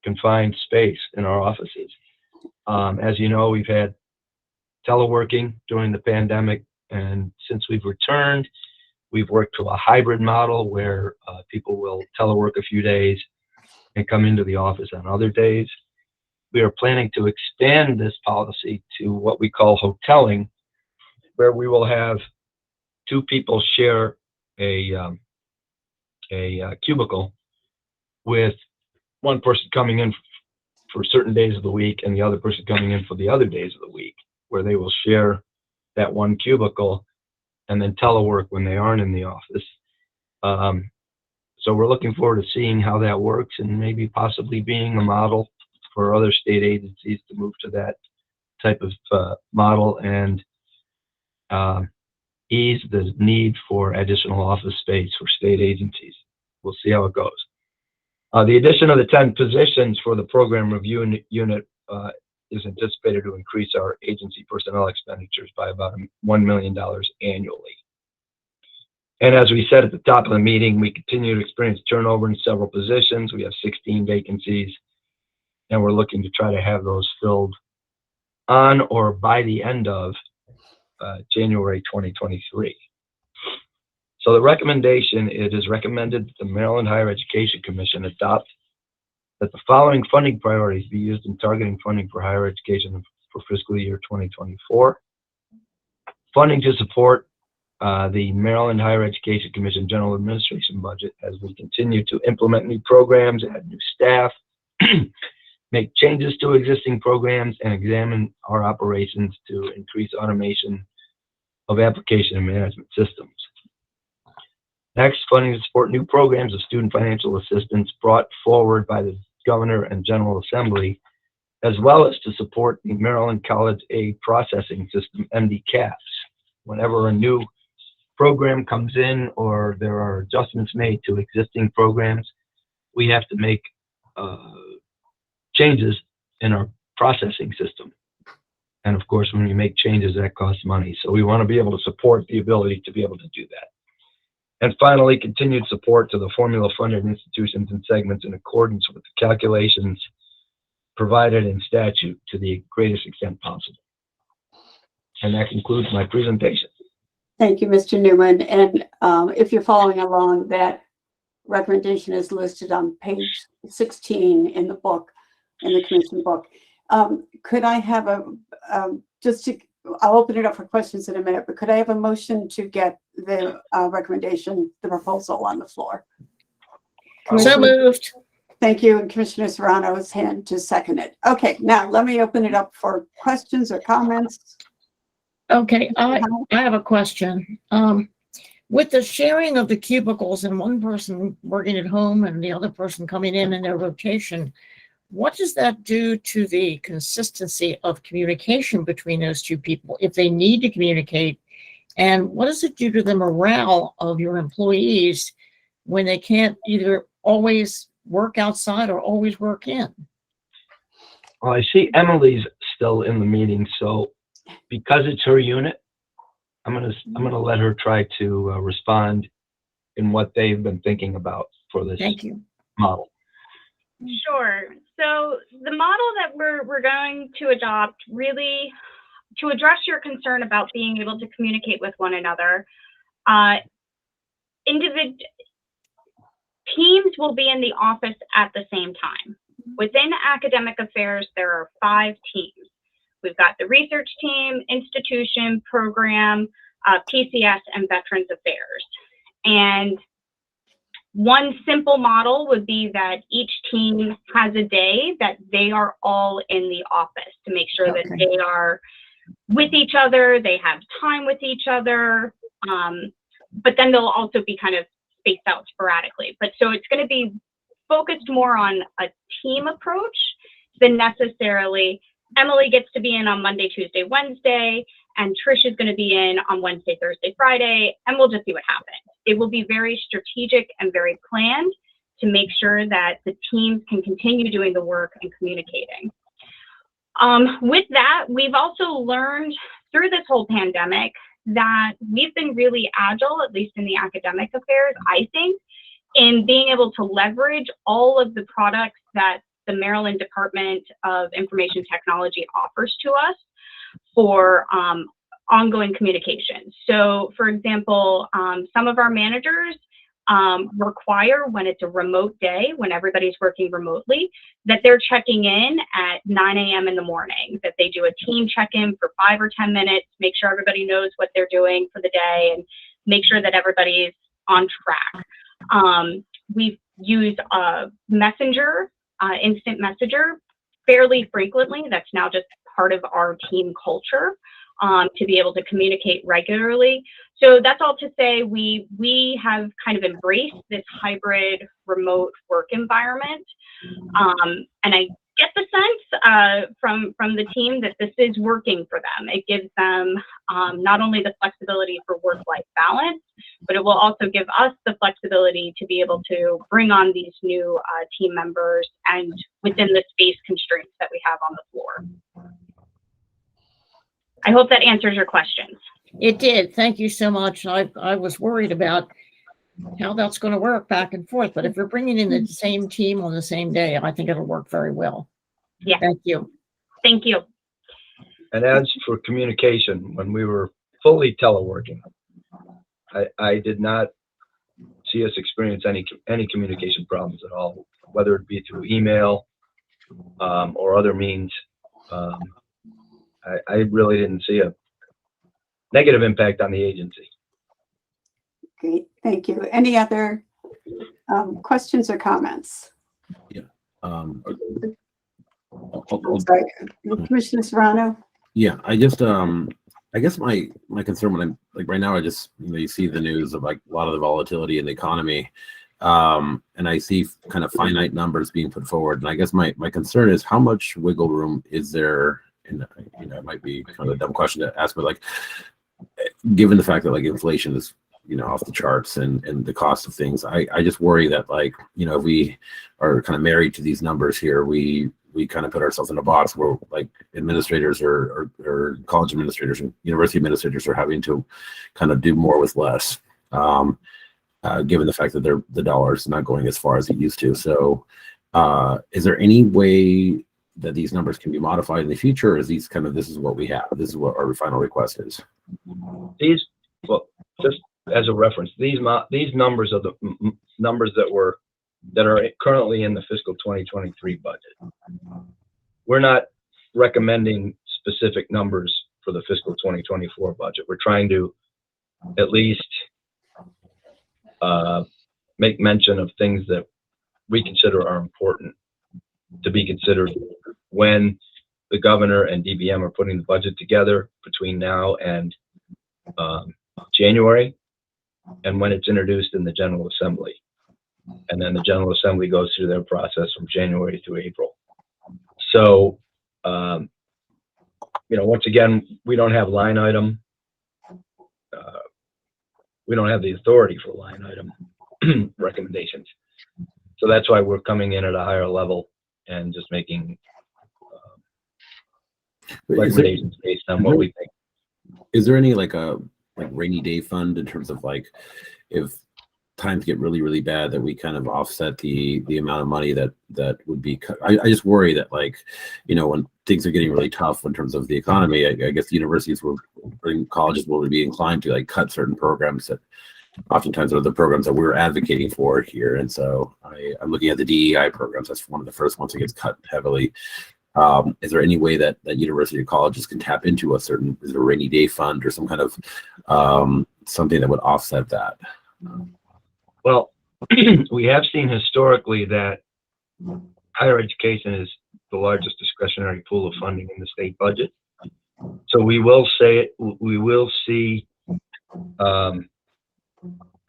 confined space in our offices. As you know, we've had teleworking during the pandemic, and since we've returned, we've worked to a hybrid model where people will telework a few days and come into the office on other days. We are planning to expand this policy to what we call hoteling, where we will have 2 people share a cubicle, with one person coming in for certain days of the week and the other person coming in for the other days of the week, where they will share that one cubicle and then telework when they aren't in the office. So we're looking forward to seeing how that works, and maybe possibly being a model for other state agencies to move to that type of model and ease the need for additional office space for state agencies. We'll see how it goes. The addition of the 10 positions for the program review unit is anticipated to increase our agency personnel expenditures by about $1 million annually. And as we said at the top of the meeting, we continue to experience turnover in several positions. We have 16 vacancies, and we're looking to try to have those filled on or by the end of January 2023. So the recommendation, it is recommended that the Maryland Higher Education Commission adopt that the following funding priorities be used in targeting funding for higher education for fiscal year 2024. Funding to support the Maryland Higher Education Commission General Administration budget as we continue to implement new programs, add new staff, make changes to existing programs, and examine our operations to increase automation of application and management systems. Next, funding to support new programs of student financial assistance brought forward by the Governor and General Assembly as well as to support the Maryland College Aid Processing System, MDCAPS. Whenever a new program comes in or there are adjustments made to existing programs, we have to make changes in our processing system. And of course, when you make changes, that costs money. So we want to be able to support the ability to be able to do that. And finally, continued support to the formula-funded institutions and segments in accordance with the calculations provided in statute to the greatest extent possible. And that concludes my presentation. Thank you, Mr. Newman. And if you're following along, that recommendation is listed on page 16 in the book, in the commission book. Could I have I'll open it up for questions in a minute, but could I have a motion to get the recommendation, the proposal on the floor? So moved. Thank you. And Commissioner Serrano's hand to second it. Okay, now let me open it up for questions or comments. Okay, I have a question. With the sharing of the cubicles and one person working at home and the other person coming in their rotation, what does that do to the consistency of communication between those two people if they need to communicate? And what does it do to the morale of your employees when they can't either always work outside or always work in? Well, I see Emily's still in the meeting, so because it's her unit, I'm gonna let her try to respond in what they've been thinking about for this Thank you. model. Sure. So the model that we're going to adopt, really to address your concern about being able to communicate with one another, teams will be in the office at the same time. Within academic affairs, there are 5 teams. We've got the research team, institution, program, PCS, and Veterans Affairs. And one simple model would be that each team has a day that they are all in the office to make sure that they are with each other, they have time with each other, but then they'll also be kind of spaced out sporadically. But so it's going to be focused more on a team approach than necessarily Emily gets to be in on Monday, Tuesday, Wednesday, and Trish is going to be in on Wednesday, Thursday, Friday, and we'll just see what happens. It will be very strategic and very planned to make sure that the teams can continue doing the work and communicating. With that, we've also learned through this whole pandemic that we've been really agile, at least in the academic affairs, I think, in being able to leverage all of the products that the Maryland Department of Information Technology offers to us for ongoing communication. So, for example, some of our managers require, when it's a remote day, when everybody's working remotely, that they're checking in at 9 a.m. in the morning, that they do a team check-in for 5 or 10 minutes, make sure everybody knows what they're doing for the day, and make sure that everybody's on track. We've used Messenger, Instant Messenger, fairly frequently. That's now just part of our team culture, to be able to communicate regularly. So that's all to say we have kind of embraced this hybrid remote work environment. And I get the sense from the team that this is working for them. It gives them not only the flexibility for work-life balance, but it will also give us the flexibility to be able to bring on these new team members and within the space constraints that we have on the floor. I hope that answers your questions. It did. Thank you so much. I was worried about how that's going to work back and forth, but if you're bringing in the same team on the same day, I think it'll work very well. Yeah. Thank you. Thank you. And as for communication, when we were fully teleworking, I did not see us experience any communication problems at all, whether it be through email or other means. I really didn't see a negative impact on the agency. Great, thank you. Any other questions or comments? Yeah. Sorry, Commissioner Serrano? Yeah, I guess my concern when I'm like right now, I just, you see the news of like a lot of the volatility in the economy. And I see kind of finite numbers being put forward. And I guess my concern is how much wiggle room is there? And it might be kind of a dumb question to ask, but like, given the fact that like inflation is off the charts and the cost of things, I just worry that like if we are kind of married to these numbers here, we kind of put ourselves in a box where like administrators or college administrators and university administrators are having to kind of do more with less, given the fact that the dollar is not going as far as it used to. So is there any way that these numbers can be modified in the future, or is this is what we have, this is what our final request is? Well, just as a reference, these numbers are the numbers that are currently in the fiscal 2023 budget. We're not recommending specific numbers for the fiscal 2024 budget. We're trying to at least make mention of things that we consider are important to be considered when the governor and DBM are putting the budget together between now and January, and when it's introduced in the General Assembly. And then the General Assembly goes through their process from January through April. So, once again, we don't have line item. We don't have the authority for line item recommendations. So that's why we're coming in at a higher level and just making recommendations based on what we think. Is there any like rainy day fund in terms of like if times get really, really bad that we kind of offset the amount of money that would be cut? I just worry that like, when things are getting really tough in terms of the economy, I guess the universities and colleges will be inclined to like cut certain programs that oftentimes are the programs that we're advocating for here. And so I'm looking at the DEI programs. That's one of the first ones that gets cut heavily. Is there any way that university or colleges can tap into is there a rainy day fund or some kind of something that would offset that? Well, we have seen historically that higher education is the largest discretionary pool of funding in the state budget. So we will see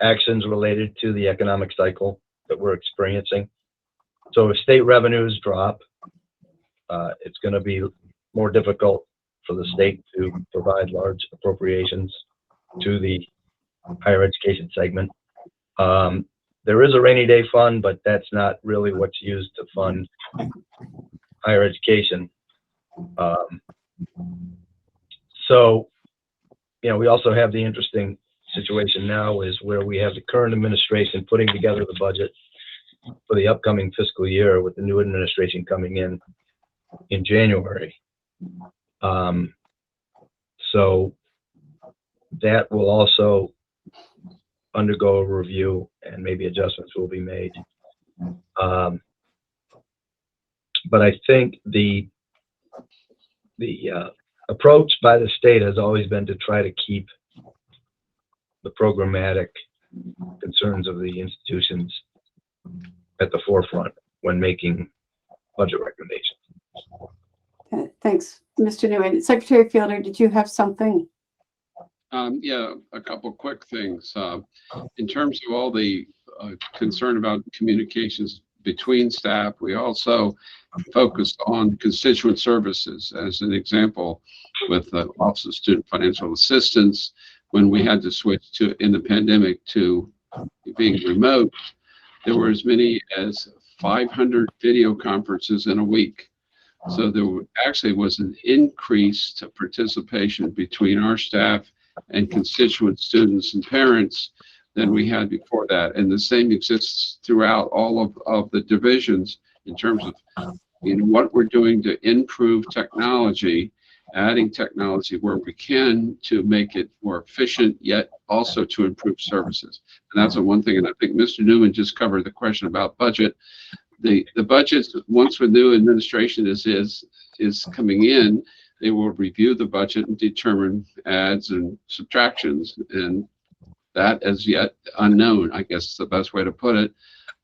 actions related to the economic cycle that we're experiencing. So if state revenues drop, it's going to be more difficult for the state to provide large appropriations to the higher education segment. There is a rainy day fund, but that's not really what's used to fund higher education. So, we also have the interesting situation now is where we have the current administration putting together the budget for the upcoming fiscal year with the new administration coming in January. So that will also undergo a review and maybe adjustments will be made. But I think the approach by the state has always been to try to keep the programmatic concerns of the institutions at the forefront when making budget recommendations. Okay, thanks, Mr. Newman. Secretary Fielder, did you have something? Yeah, a couple quick things. In terms of all the concern about communications between staff, we also focused on constituent services. As an example, with the Office of Student Financial Assistance, when we had to switch in the pandemic to being remote, there were as many as 500 video conferences in a week. So there actually was an increased participation between our staff and constituent students and parents than we had before that. And the same exists throughout all of the divisions in terms of what we're doing to improve technology, adding technology where we can to make it more efficient, yet also to improve services. And that's the one thing. And I think Mr. Newman just covered the question about budget. The budgets, once the new administration is coming in, they will review the budget and determine adds and subtractions, and that is yet unknown, I guess is the best way to put it.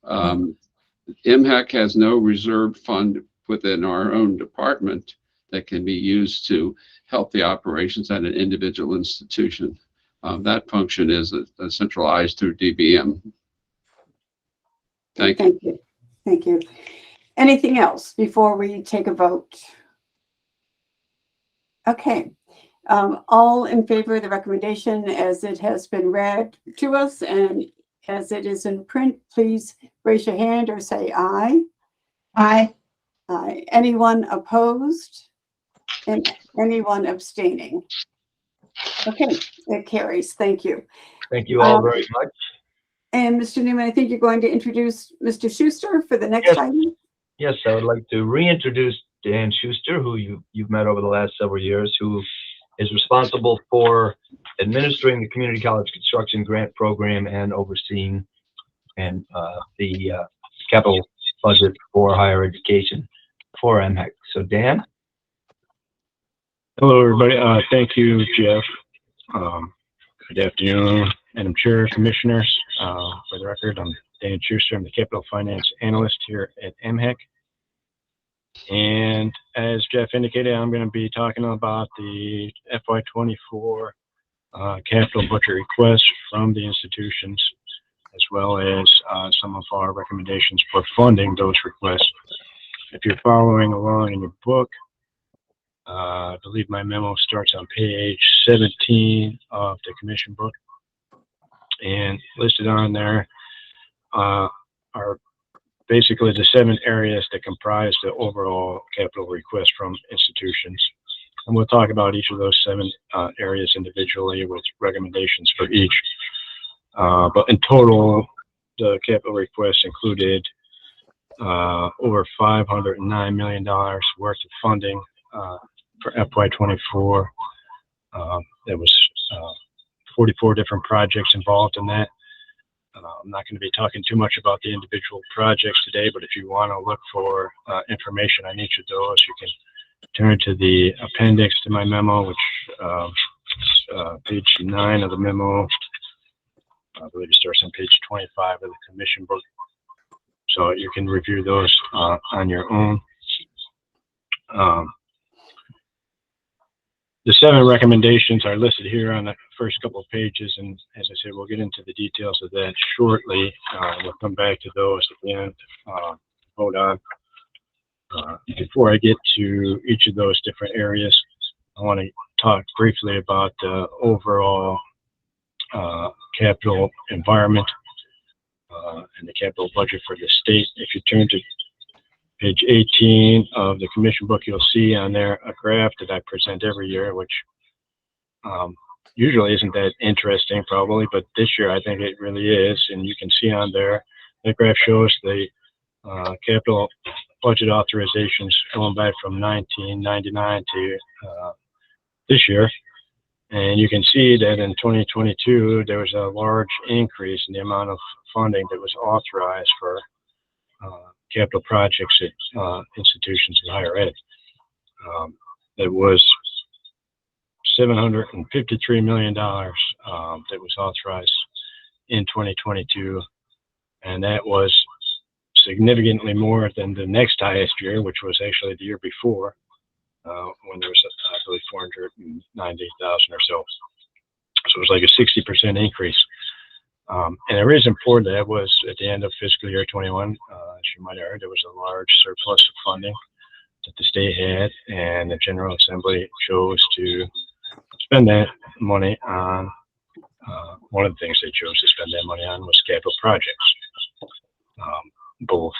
MHEC has no reserve fund within our own department that can be used to help the operations at an individual institution. That function is centralized through DBM. Thank you. Thank you. Thank you. Anything else before we take a vote? Okay. All in favor of the recommendation as it has been read to us and as it is in print, please raise your hand or say aye. Aye. Aye. Anyone opposed? And anyone abstaining? Okay, it carries. Thank you. Thank you all very much. And Mr. Newman, I think you're going to introduce Mr. Schuster for the next Yes. item. Yes, I would like to reintroduce Dan Schuster, who you've met over the last several years, who is responsible for administering the community college construction grant program and overseeing the capital budget for higher education for MHEC. So Dan? Hello, everybody. Thank you, Jeff. Good afternoon, Madam Chair, Commissioners. For the record, I'm Dan Schuster. I'm the Capital Finance Analyst here at MHEC. And as Jeff indicated, I'm going to be talking about the FY24 capital budget requests from the institutions, as well as some of our recommendations for funding those requests. If you're following along in your book, I believe my memo starts on page 17 of the commission book, and listed on there are basically the 7 areas that comprise the overall capital request from institutions. And we'll talk about each of those 7 areas individually with recommendations for each. But in total, the capital request included over $509 million worth of funding for FY24. There was 44 different projects involved in that. I'm not going to be talking too much about the individual projects today, but if you want to look for information on each of those, you can turn to the appendix to my memo, which page 9 of the memo. I believe it starts on page 25 of the commission book. So you can review those on your own. The 7 recommendations are listed here on the first couple of pages, and as I said, we'll get into the details of that shortly. We'll come back to those at the end. Hold on. Before I get to each of those different areas, I want to talk briefly about the overall capital environment and the capital budget for the state. If you turn to page 18 of the commission book, you'll see on there a graph that I present every year, which usually isn't that interesting probably, but this year I think it really is. And you can see on there, the graph shows the capital budget authorizations going back from 1999 to this year. And you can see that in 2022, there was a large increase in the amount of funding that was authorized for capital projects at institutions in higher ed. It was $753 million that was authorized in 2022, and that was significantly more than the next highest year, which was actually the year before, when there was, I believe, 490,000 or so. So it was like a 60% increase. And the reason for that was at the end of fiscal year 21, as you might have heard, there was a large surplus of funding that the state had, and the General Assembly chose to spend that money on, one of the things they chose to spend that money on was capital projects, both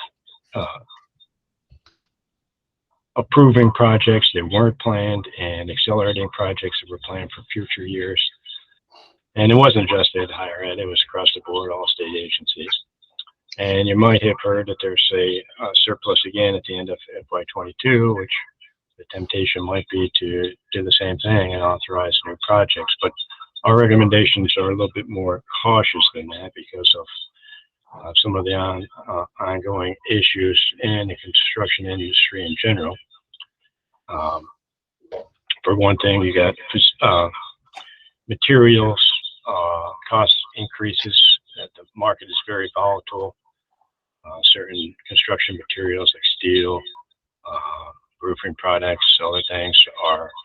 approving projects that weren't planned and accelerating projects that were planned for future years. And it wasn't just at higher ed, it was across the board, all state agencies. And you might have heard that there's a surplus again at the end of FY22, which the temptation might be to do the same thing and authorize new projects. But our recommendations are a little bit more cautious than that because of some of the ongoing issues in the construction industry in general. For one thing, you got materials cost increases. The market is very volatile. Certain construction materials like steel, roofing products, other things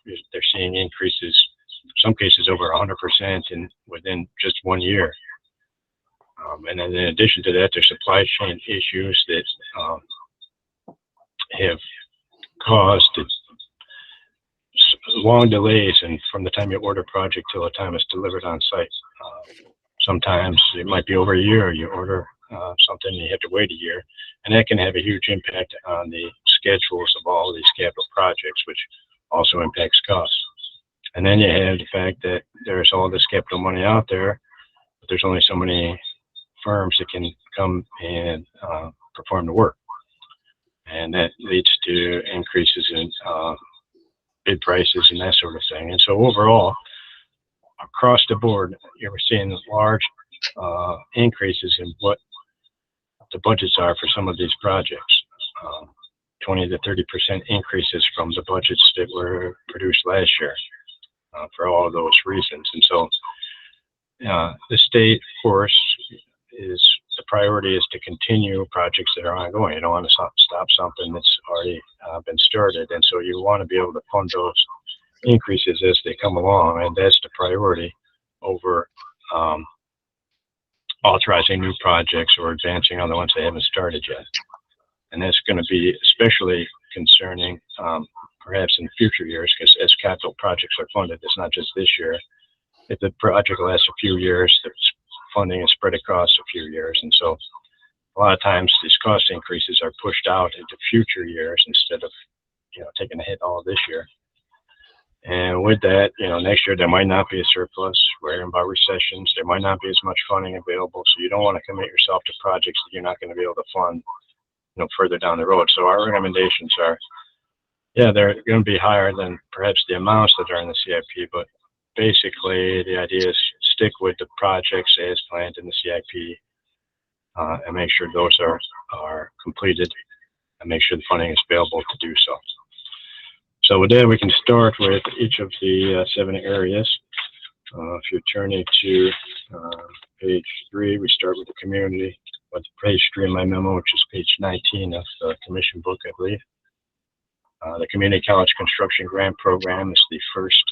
they're seeing increases, in some cases over 100% within just 1 year. And then in addition to that, there's supply chain issues that have caused long delays, and from the time you order a project till the time it's delivered on site. Sometimes it might be over a year. You order something, you have to wait a year, and that can have a huge impact on the schedules of all of these capital projects, which also impacts costs. And then you have the fact that there's all this capital money out there, but there's only so many firms that can come and perform the work. And that leads to increases in bid prices and that sort of thing. And so overall, across the board, you're seeing large increases in what the budgets are for some of these projects. 20 to 30% increases from the budgets that were produced last year for all of those reasons. And so the state, of course, the priority is to continue projects that are ongoing. You don't want to stop something that's already been started. And so you want to be able to fund those increases as they come along. And that's the priority over authorizing new projects or advancing on the ones they haven't started yet. And that's going to be especially concerning perhaps in future years, because as capital projects are funded, it's not just this year. If the project lasts a few years, the funding is spread across a few years. And so a lot of times these cost increases are pushed out into future years instead of, taking a hit all this year. And with that, next year there might not be a surplus. We're in about recessions. There might not be as much funding available. So you don't want to commit yourself to projects that you're not going to be able to fund, further down the road. So our recommendations are, they're going to be higher than perhaps the amounts that are in the CIP, but basically the idea is stick with the projects as planned in the CIP and make sure those are completed and make sure the funding is available to do so. So with that, we can start with each of the 7 areas. If you're turning to page 3, we start with the community, with page 3 in my memo, which is page 19 of the commission book, I believe. The Community College Construction Grant Program is the first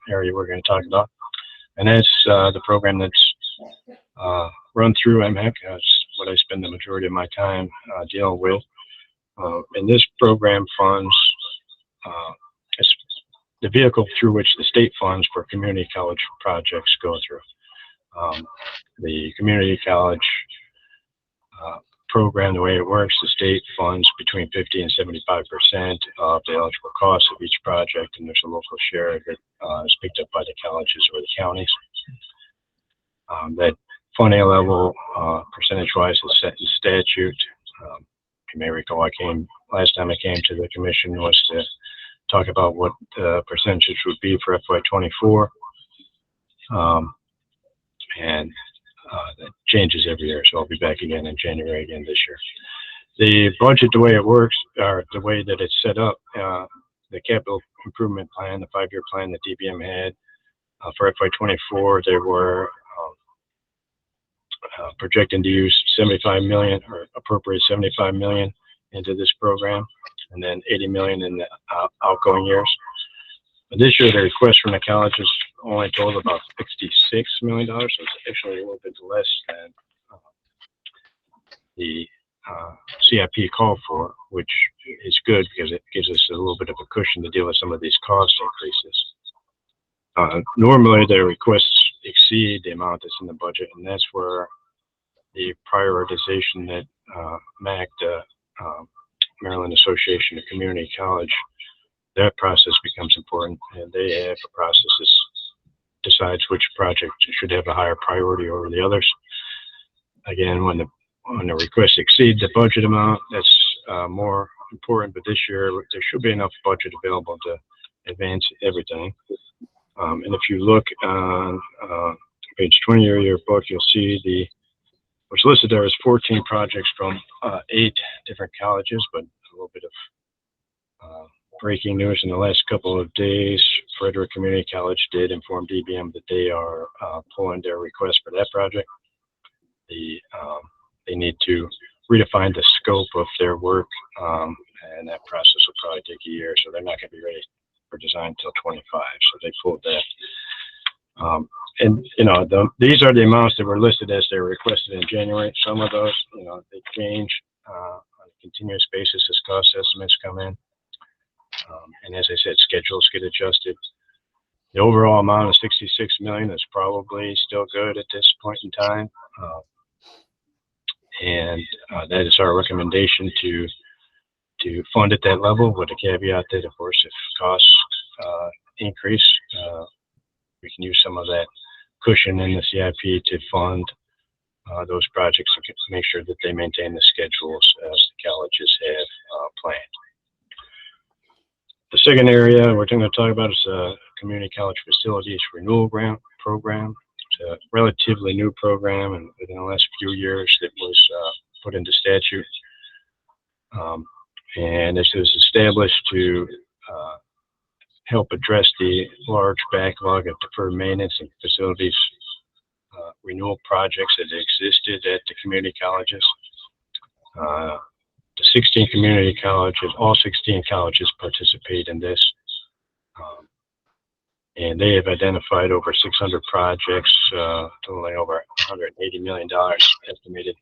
area we're going to talk about. And that's the program that's run through MHEC. That's what I spend the majority of my time dealing with. And this program funds the vehicle through which the state funds for community college projects go through. The community college program, the way it works, the state funds between 50 and 75% of the eligible costs of each project, and there's a local share that is picked up by the colleges or the counties. That funding level, percentage-wise, is set in statute. You may recall last time I came to the commission was to talk about what the percentage would be for FY24. And that changes every year, so I'll be back again in January again this year. The budget, the way it works, or the way that it's set up, the capital improvement plan, the 5-year plan that DBM had for FY24, they were projecting to use 75 million or appropriate 75 million into this program, and then 80 million in the outgoing years. But this year, the request from the colleges only totaled about $66 million, so it's actually a little bit less than the CIP called for, which is good because it gives us a little bit of a cushion to deal with some of these cost increases. Normally, their requests exceed the amount that's in the budget, and that's where the prioritization that MAC, the Maryland Association of Community College, that process becomes important, and they have a process that decides which project should have a higher priority over the others. Again, when the requests exceed the budget amount, that's more important, but this year there should be enough budget available to advance everything. And if you look on page 20 of your book, you'll see what's listed there is 14 projects from 8 different colleges, but a little bit of breaking news in the last couple of days. Frederick Community College did inform DBM that they are pulling their request for that project. They need to redefine the scope of their work, and that process will probably take a year, so they're not going to be ready for design until 25, so they pulled that. And, these are the amounts that were listed as they were requested in January. Some of those, they change on a continuous basis as cost estimates come in. And as I said, schedules get adjusted. The overall amount of 66 million is probably still good at this point in time. And that is our recommendation to fund at that level, with a caveat that, of course, if costs increase, we can use some of that cushion in the CIP to fund those projects and make sure that they maintain the schedules as the colleges have planned. The second area we're going to talk about is Community College Facilities Renewal Grant Program. It's a relatively new program, and within the last few years that was put into statute. And this was established to help address the large backlog of deferred maintenance and facilities renewal projects that existed at the community colleges. The 16 community colleges, all 16 colleges participate in this. And they have identified over 600 projects, totaling over $180 million estimated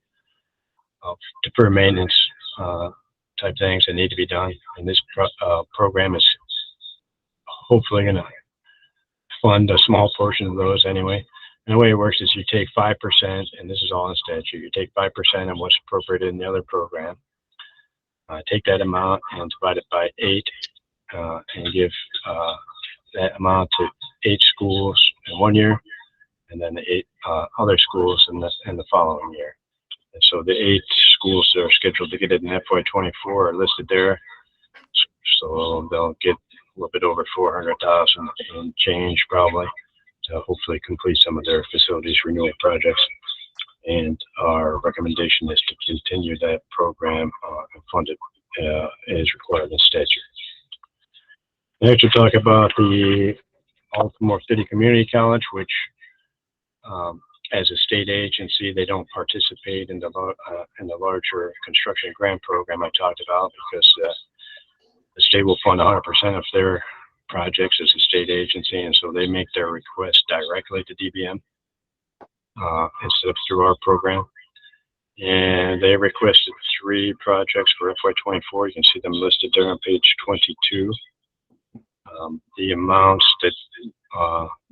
of deferred maintenance type things that need to be done. And this program is hopefully going to fund a small portion of those anyway. And the way it works is you take 5%, and this is all in statute, you take 5% of what's appropriated in the other program, take that amount and divide it by 8, and give that amount to 8 schools in 1 year, and then the 8 other schools in the following year. And so the 8 schools that are scheduled to get it in FY24 are listed there. So they'll get a little bit over 400,000 and change probably to hopefully complete some of their facilities renewal projects. And our recommendation is to continue that program and fund it as required in statute. Next, we'll talk about the Baltimore City Community College, which as a state agency, they don't participate in the larger construction grant program I talked about, because the state will fund 100% of their projects as a state agency, and so they make their request directly to DBM instead of through our program. And they requested 3 projects for FY24. You can see them listed there on page 22. The amounts that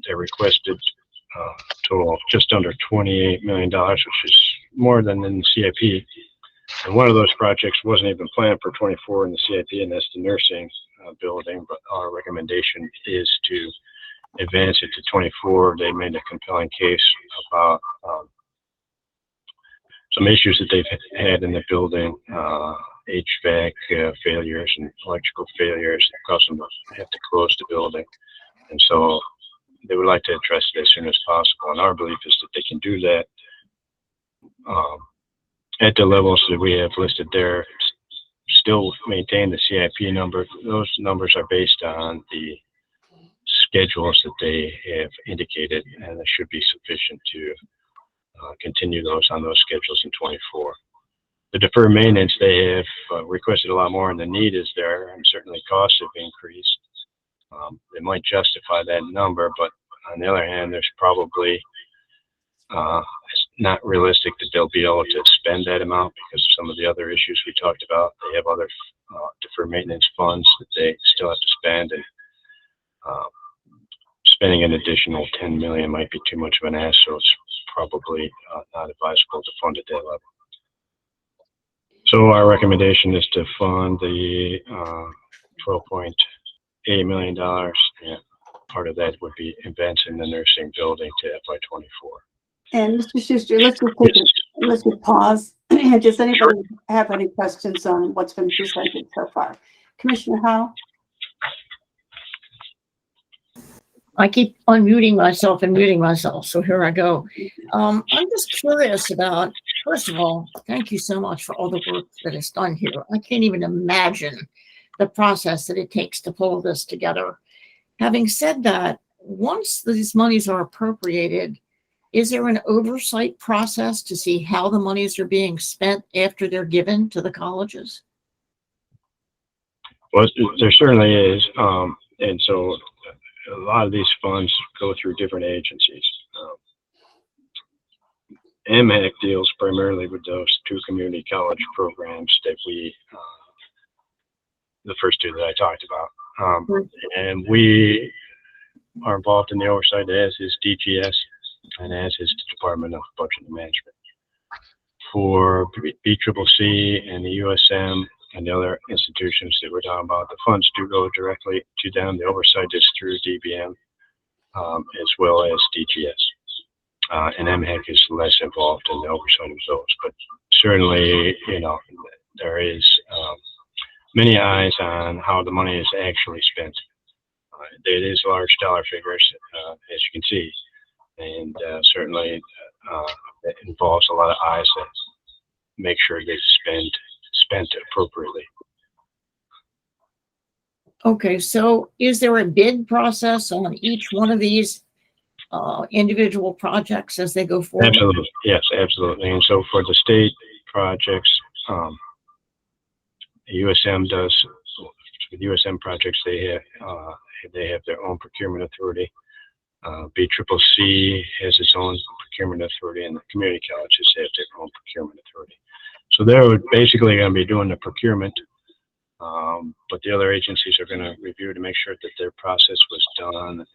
they requested total just under $28 million, which is more than in the CIP. And one of those projects wasn't even planned for 24 in the CIP, and that's the nursing building. But our recommendation is to advance it to 24. They made a compelling case about some issues that they've had in the building, HVAC failures and electrical failures that caused them to have to close the building. And so they would like to address it as soon as possible. And our belief is that they can do that at the levels that we have listed there, still maintain the CIP number. Those numbers are based on the schedules that they have indicated, and it should be sufficient to continue those on those schedules in 24. The deferred maintenance, they have requested a lot more, and the need is there, and certainly costs have increased. They might justify that number, but on the other hand, there's probably it's not realistic that they'll be able to spend that amount because of some of the other issues we talked about. They have other deferred maintenance funds that they still have to spend, and spending an additional $10 million might be too much of an ask, so it's probably not advisable to fund at that level. So our recommendation is to fund the $12.8 million, and part of that would be advancing the nursing building to FY24. And Mr. Schuster, let's just pause. Does anybody have any questions on what's been presented so far? Commissioner Howell? I keep unmuting myself and muting myself, so here I go. I'm just curious about, first of all, thank you so much for all the work that is done here. I can't even imagine the process that it takes to pull this together. Having said that, once these monies are appropriated, is there an oversight process to see how the monies are being spent after they're given to the colleges? Well, there certainly is. And so a lot of these funds go through different agencies. MHEC deals primarily with those two community college programs that the first two that I talked about. And we are involved in the oversight, as is DGS and as is the Department of Budget and Management. For BCCC and the USM and the other institutions that we're talking about, the funds do go directly to them. The oversight is through DBM as well as DGS. And MHEC is less involved in the oversight of those, but certainly, you know, there is many eyes on how the money is actually spent. It is large dollar figures, as you can see, and certainly it involves a lot of eyes that make sure they spent appropriately. Okay, so is there a bid process on each one of these individual projects as they go forward? Absolutely, yes, absolutely. And so for the state projects, USM does. With USM projects, they have their own procurement authority. BCCC has its own procurement authority, and the community colleges have their own procurement authority. So they're basically going to be doing the procurement, but the other agencies are going to review to make sure that their process was done.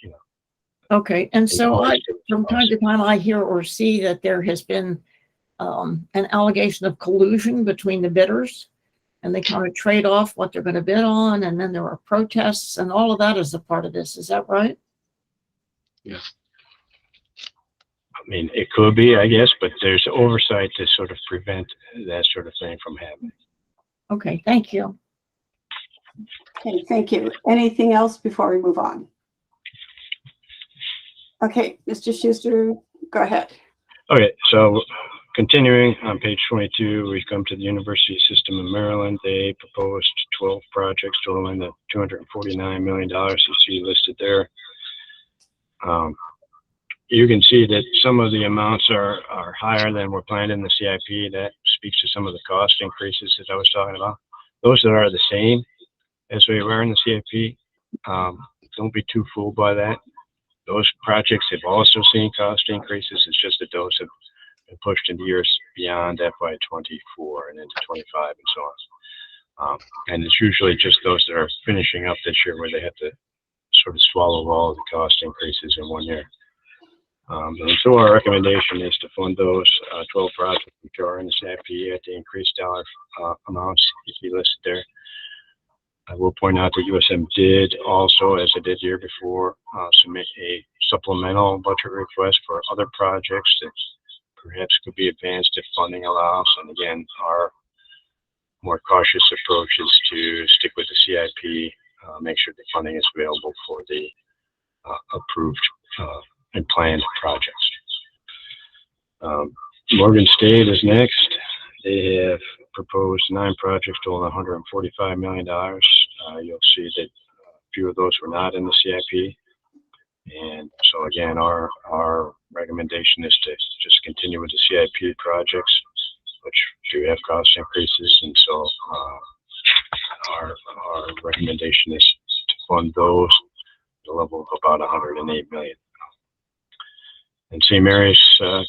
You know. Okay, and so from time to time, I hear or see that there has been an allegation of collusion between the bidders, and they kind of trade off what they're going to bid on, and then there are protests, and all of that is a part of this. Is that right? Yes. I mean, it could be, I guess, but there's oversight to sort of prevent that sort of thing from happening. Okay, thank you. Okay, thank you. Anything else before we move on? Okay, Mr. Schuster, go ahead. Okay, so continuing on page 22, we come to the University System of Maryland. They proposed 12 projects totaling the $249 million you see listed there. You can see that some of the amounts are higher than were planned in the CIP. That speaks to some of the cost increases that I was talking about. Those that are the same as we were in the CIP, don't be too fooled by that. Those projects have also seen cost increases. It's just that those have been pushed into years beyond FY24 and into 25 and so on. And it's usually just those that are finishing up this year where they have to sort of swallow all of the cost increases in 1 year. And so our recommendation is to fund those 12 projects which are in the CIP at the increased dollar amounts you see listed there. I will point out that USM did also, as it did the year before, submit a supplemental budget request for other projects that perhaps could be advanced if funding allows. And again, our more cautious approach is to stick with the CIP, make sure the funding is available for the approved and planned projects. Morgan State is next. They have proposed 9 projects totaling $145 million. You'll see that a few of those were not in the CIP. And so again, our recommendation is to just continue with the CIP projects, which do have cost increases. And so our recommendation is to fund those at a level of about $108 million. And St. Mary's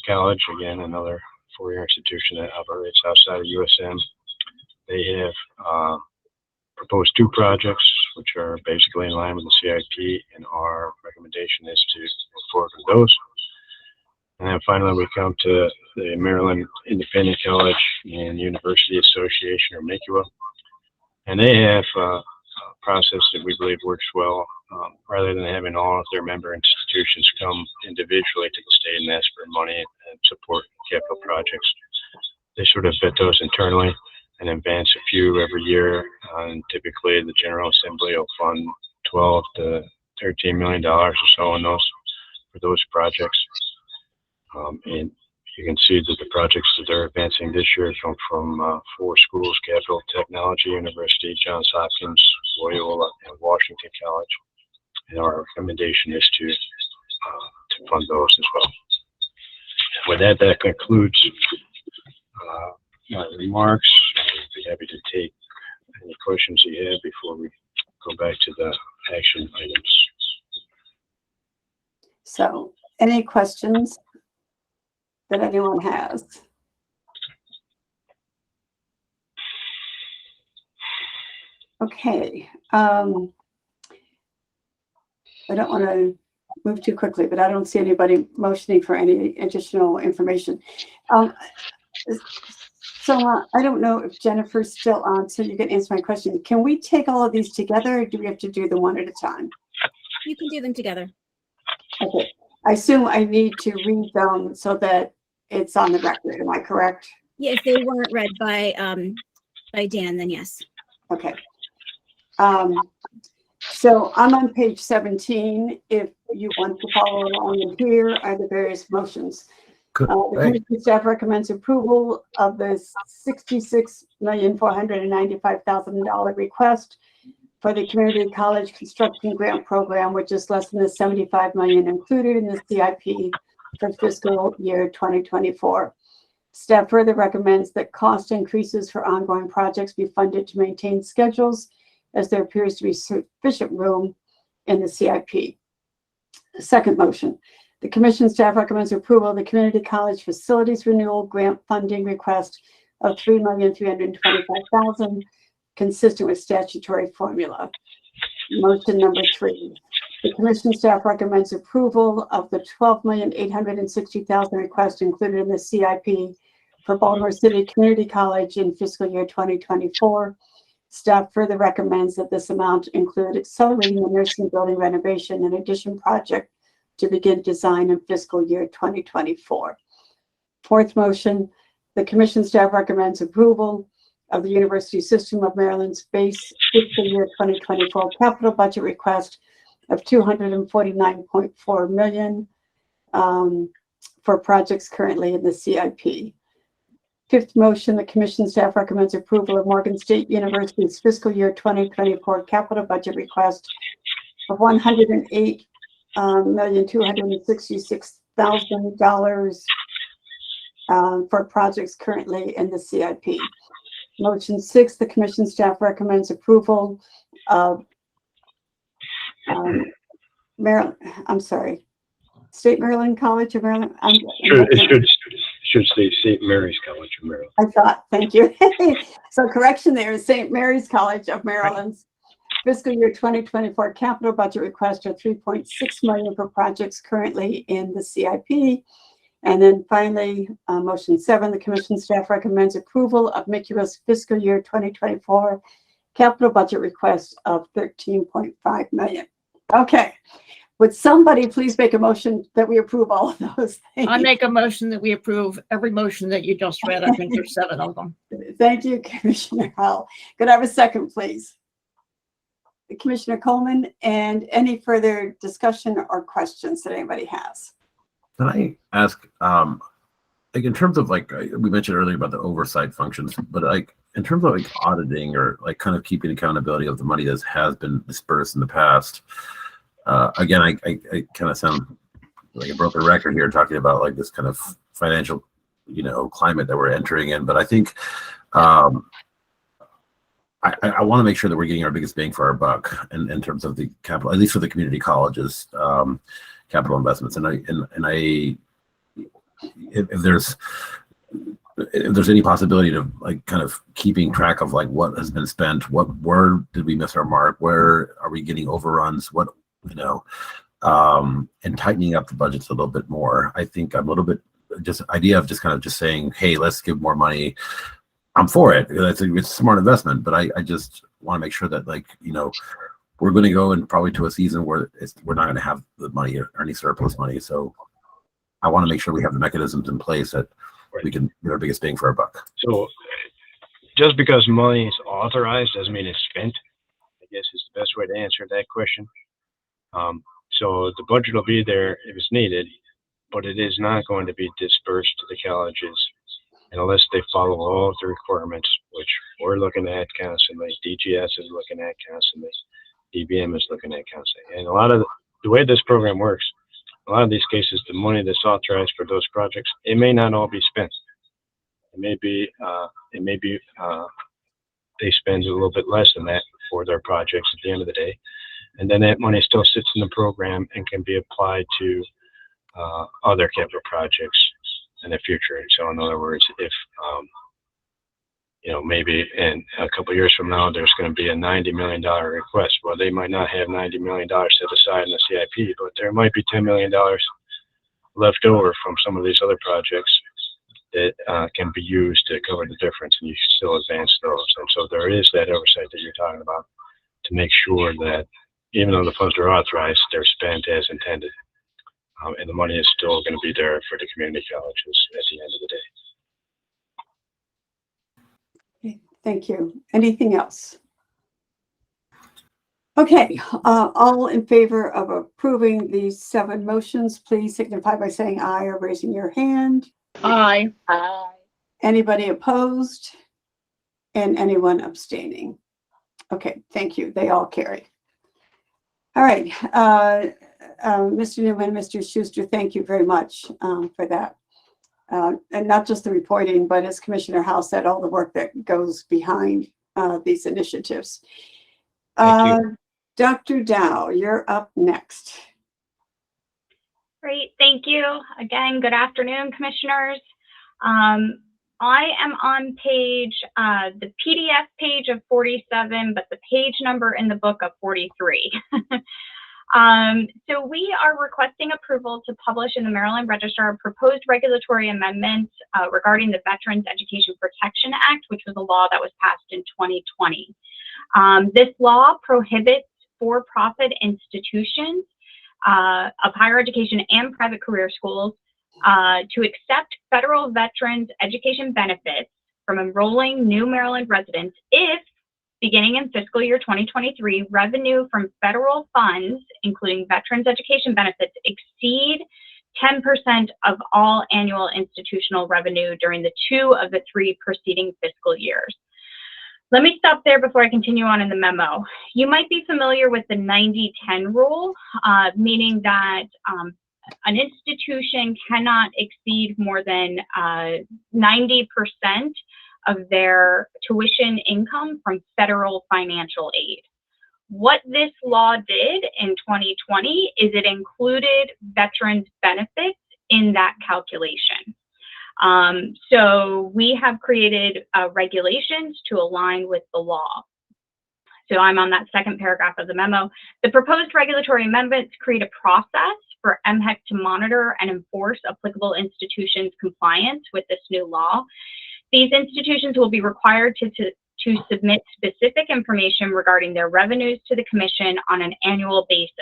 College, again, another four-year institution that operates outside of USM. They have proposed 2 projects, which are basically in line with the CIP, and our recommendation is to move forward with those. And then finally, we come to the Maryland Independent College and University Association, or MACUA. And they have a process that we believe works well. Rather than having all of their member institutions come individually to the state and ask for money and support capital projects, they sort of vet those internally and advance a few every year. And typically, the General Assembly will fund $12 to $13 million or so in those for those projects. And you can see that the projects that they're advancing this year come from 4 schools: Capital Technology University, Johns Hopkins, Loyola, and Washington College. And our recommendation is to fund those as well. With that, that concludes my remarks. I'd be happy to take any questions you have before we go back to the action items. So any questions that anyone has? Okay. I don't want to move too quickly, but I don't see anybody motioning for any additional information. So I don't know if Jennifer's still on, so you can answer my question. Can we take all of these together, or do we have to do them one at a time? You can do them together. Okay. I assume I need to read them so that it's on the record. Am I correct? Yeah, if they weren't read by Dan, then yes. Okay. So I'm on page 17. If you want to follow along, here are the various motions. The commission staff recommends approval of the $66,495,000 request for the community college construction grant program, which is less than the $75 million included in the CIP for fiscal year 2024. Staff further recommends that cost increases for ongoing projects be funded to maintain schedules, as there appears to be sufficient room in the CIP. The second motion. The commission staff recommends approval of the community college facilities renewal grant funding request of $3,325,000, consistent with statutory formula. Motion number 3. The commission staff recommends approval of the $12,860,000 request included in the CIP for Baltimore City Community College in fiscal year 2024. Staff further recommends that this amount include accelerating the nursing building renovation and addition project to begin design in fiscal year 2024. Fourth motion, the commission staff recommends approval of the University System of Maryland's base fiscal year 2024 capital budget request of $249.4 million for projects currently in the CIP. Fifth motion, the commission staff recommends approval of Morgan State University's fiscal year 2024 capital budget request of $108,266,000 for projects currently in the CIP. Motion 6, the commission staff recommends approval of State Maryland College of Maryland. It should say St. Mary's College of Maryland. I thought, thank you. So correction there is St. Mary's College of Maryland's fiscal year 2024 capital budget request of $3.6 million for projects currently in the CIP. And then finally, motion 7, the commission staff recommends approval of MICUA's fiscal year 2024 capital budget request of $13.5 million. Okay. Would somebody please make a motion that we approve all of those things? I make a motion that we approve every motion that you just read. I think there's 7 of them. Thank you, Commissioner Howell. Could I have a second, please? Commissioner Coleman, and any further discussion or questions that anybody has? Can I ask, like in terms of like, we mentioned earlier about the oversight functions, but like in terms of like auditing or like kind of keeping accountability of the money that has been dispersed in the past, again, I kind of sound like a broken record here talking about like this kind of financial, climate that we're entering in. But I think I want to make sure that we're getting our biggest bang for our buck in terms of the capital, at least for the community colleges, capital investments. If there's any possibility to like kind of keeping track of like what has been spent, where did we miss our mark, where are we getting overruns, and tightening up the budgets a little bit more. I think I'm a little bit just idea of just saying, hey, let's give more money. I'm for it. It's a smart investment, but I just want to make sure that we're going to go and probably to a season where we're not going to have the money or any surplus money. So I want to make sure we have the mechanisms in place that we can get our biggest bang for our buck. So just because money is authorized doesn't mean it's spent, I guess is the best way to answer that question. So the budget will be there if it's needed, but it is not going to be dispersed to the colleges unless they follow all of the requirements, which we're looking at constantly. DGS is looking at constantly. DBM is looking at constantly. And a lot of the way this program works, a lot of these cases, the money that's authorized for those projects, it may not all be spent. It may be they spend a little bit less than that for their projects at the end of the day. And then that money still sits in the program and can be applied to other capital projects in the future. So in other words, if maybe in a couple of years from now, there's going to be a $90 million request. Well, they might not have $90 million set aside in the CIP, but there might be $10 million left over from some of these other projects that can be used to cover the difference, and you should still advance those. And so there is that oversight that you're talking about to make sure that even though the funds are authorized, they're spent as intended. And the money is still going to be there for the community colleges at the end of the day. Thank you. Anything else? Okay, all in favor of approving these 7 motions, please signify by saying aye or raising your hand. Aye. Anybody opposed? And anyone abstaining? Okay, thank you. They all carry. All right, Mr. Newman, Mr. Schuster, thank you very much for that. And not just the reporting, but as Commissioner Howe said, all the work that goes behind these initiatives. Dr. Dow, you're up next. Great, thank you. Again, good afternoon, commissioners. I am on page, the PDF page of 47, but the page number in the book of 43. So we are requesting approval to publish in the Maryland Register proposed regulatory amendments regarding the Veterans Education Protection Act, which was a law that was passed in 2020. This law prohibits for-profit institutions of higher education and private career schools to accept federal veterans education benefits from enrolling new Maryland residents if, beginning in fiscal year 2023, revenue from federal funds, including veterans education benefits, exceed 10% of all annual institutional revenue during the 2 of the 3 preceding fiscal years. Let me stop there before I continue on in the memo. You might be familiar with the 90-10 rule, meaning that an institution cannot exceed more than 90% of their tuition income from federal financial aid. What this law did in 2020 is it included veterans benefits in that calculation. So we have created regulations to align with the law. So I'm on that second paragraph of the memo. The proposed regulatory amendments create a process for MHEC to monitor and enforce applicable institutions' compliance with this new law. These institutions will be required to submit specific information regarding their revenues to the Commission on an annual basis.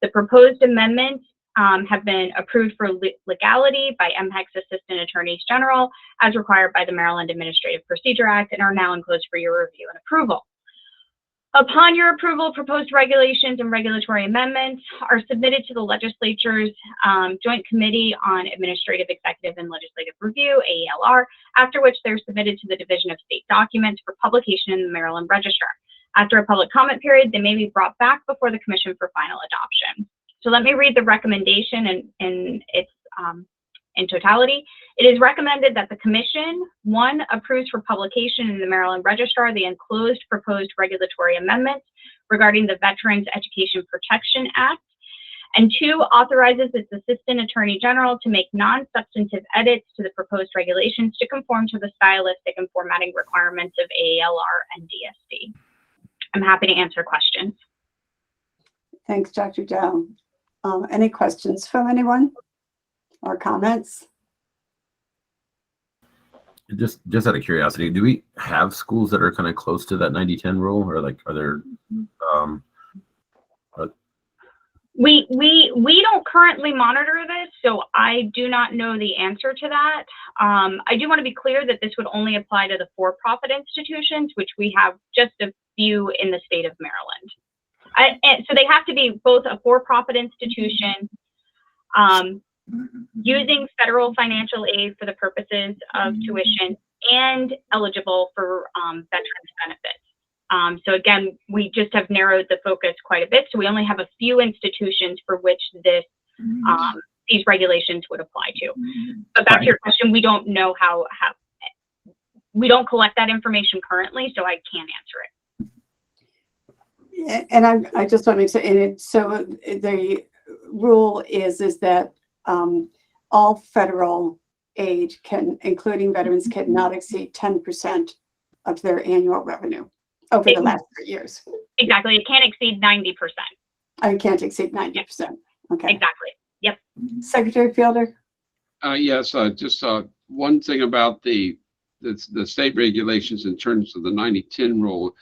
The proposed amendments have been approved for legality by MHEC's Assistant Attorneys General as required by the Maryland Administrative Procedure Act and are now enclosed for your review and approval. Upon your approval, proposed regulations and regulatory amendments are submitted to the legislature's Joint Committee on Administrative, Executive, and Legislative Review, AELR, after which they're submitted to the Division of State Documents for publication in the Maryland Register. After a public comment period, they may be brought back before the Commission for final adoption. So let me read the recommendation in its in totality. It is recommended that the Commission, 1, approves for publication in the Maryland Registrar the enclosed proposed regulatory amendments regarding the Veterans Education Protection Act, and 2, authorizes its Assistant Attorney General to make non-substantive edits to the proposed regulations to conform to the stylistic and formatting requirements of AELR and DSD. I'm happy to answer questions. Thanks, Dr. Dow. Any questions from anyone or comments? Just out of curiosity, do we have schools that are kind of close to that 90-10 rule, or like are there? We don't currently monitor this, so I do not know the answer to that. I do want to be clear that this would only apply to the for-profit institutions, which we have just a few in the state of Maryland. And so they have to be both a for-profit institution, using federal financial aid for the purposes of tuition, and eligible for veterans benefits. So again, we just have narrowed the focus quite a bit. So we only have a few institutions for which these regulations would apply to. But back to your question, we don't know how we don't collect that information currently, so I can't answer it. And I just want to say, so the rule is that all federal aid can, including veterans, cannot exceed 10% of their annual revenue over the last 3 years. Exactly. It can't exceed 90%. I can't exceed 90%. Okay. Exactly. Yep. Secretary Fielder? Yes, just one thing about the state regulations in terms of the 90-10 rule.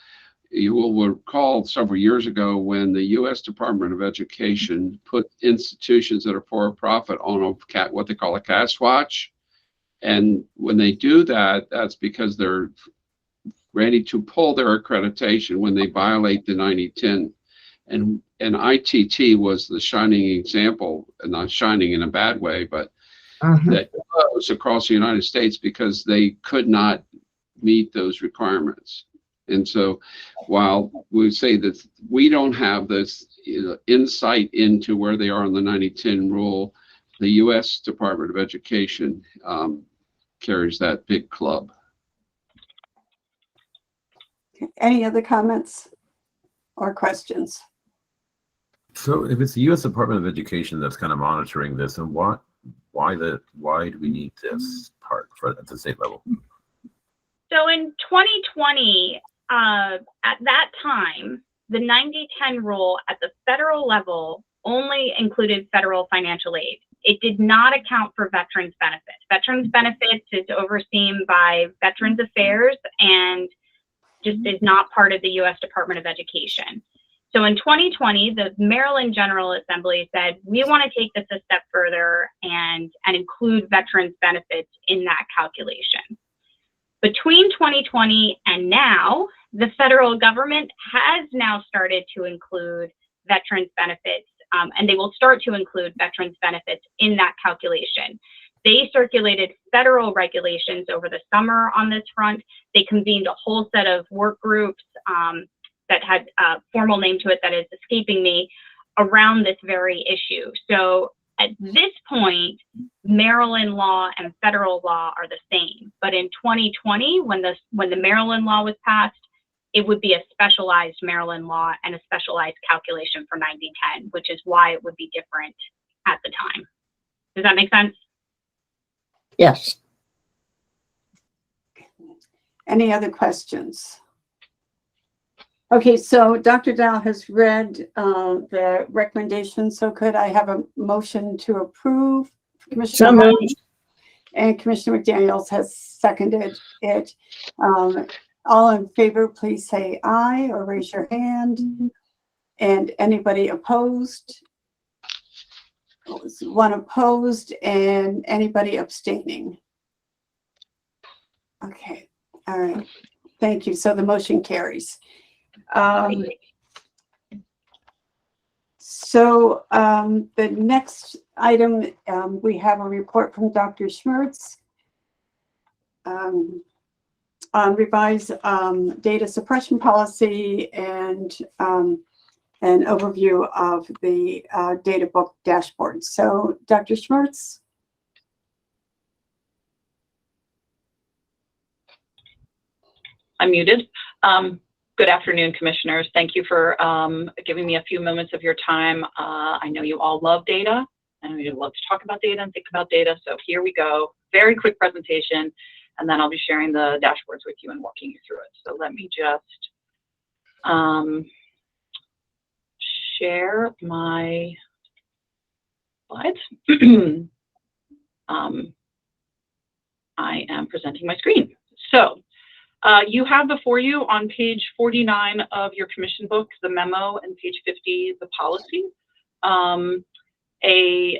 You will recall several years ago when the U.S. Department of Education put institutions that are for-profit on what they call a cash watch. And when they do that, that's because they're ready to pull their accreditation when they violate the 90-10. And ITT was the shining example, and not shining in a bad way, but that goes across the United States because they could not meet those requirements. And so while we say that we don't have this insight into where they are in the 90-10 rule, the U.S. Department of Education carries that big club. Any other comments or questions? So if it's the U.S. Department of Education that's kind of monitoring this, and why do we need this part at the state level? So in 2020, at that time, the 90-10 rule at the federal level only included federal financial aid. It did not account for veterans benefits. Veterans benefits is overseen by Veterans Affairs and just is not part of the U.S. Department of Education. So in 2020, the Maryland General Assembly said, we want to take this a step further and include veterans benefits in that calculation. Between 2020 and now, the federal government has now started to include veterans benefits, and they will start to include veterans benefits in that calculation. They circulated federal regulations over the summer on this front. They convened a whole set of work groups that had a formal name to it that is escaping me around this very issue. So at this point, Maryland law and federal law are the same. But in 2020, when the Maryland law was passed, it would be a specialized Maryland law and a specialized calculation for 90-10, which is why it would be different at the time. Does that make sense? Yes. Any other questions? Okay, so Dr. Dow has read the recommendation. So could I have a motion to approve? Commissioner Howard and Commissioner McDaniels has seconded it. All in favor, please say aye or raise your hand. And anybody opposed? One opposed and anybody abstaining? Okay, all right. Thank you. So the motion carries. The next item, we have a report from Dr. Schmertz on revised data suppression policy and an overview of the data book dashboard. So Dr. Schmertz. I'm muted. Good afternoon, commissioners. Thank you for giving me a few moments of your time. I know you all love data. I know you love to talk about data and think about data. So here we go. Very quick presentation, and then I'll be sharing the dashboards with you and walking you through it. So let me just share my slides. I am presenting my screen. So you have before you on page 49 of your commission book, the memo, and page 50, the policy, a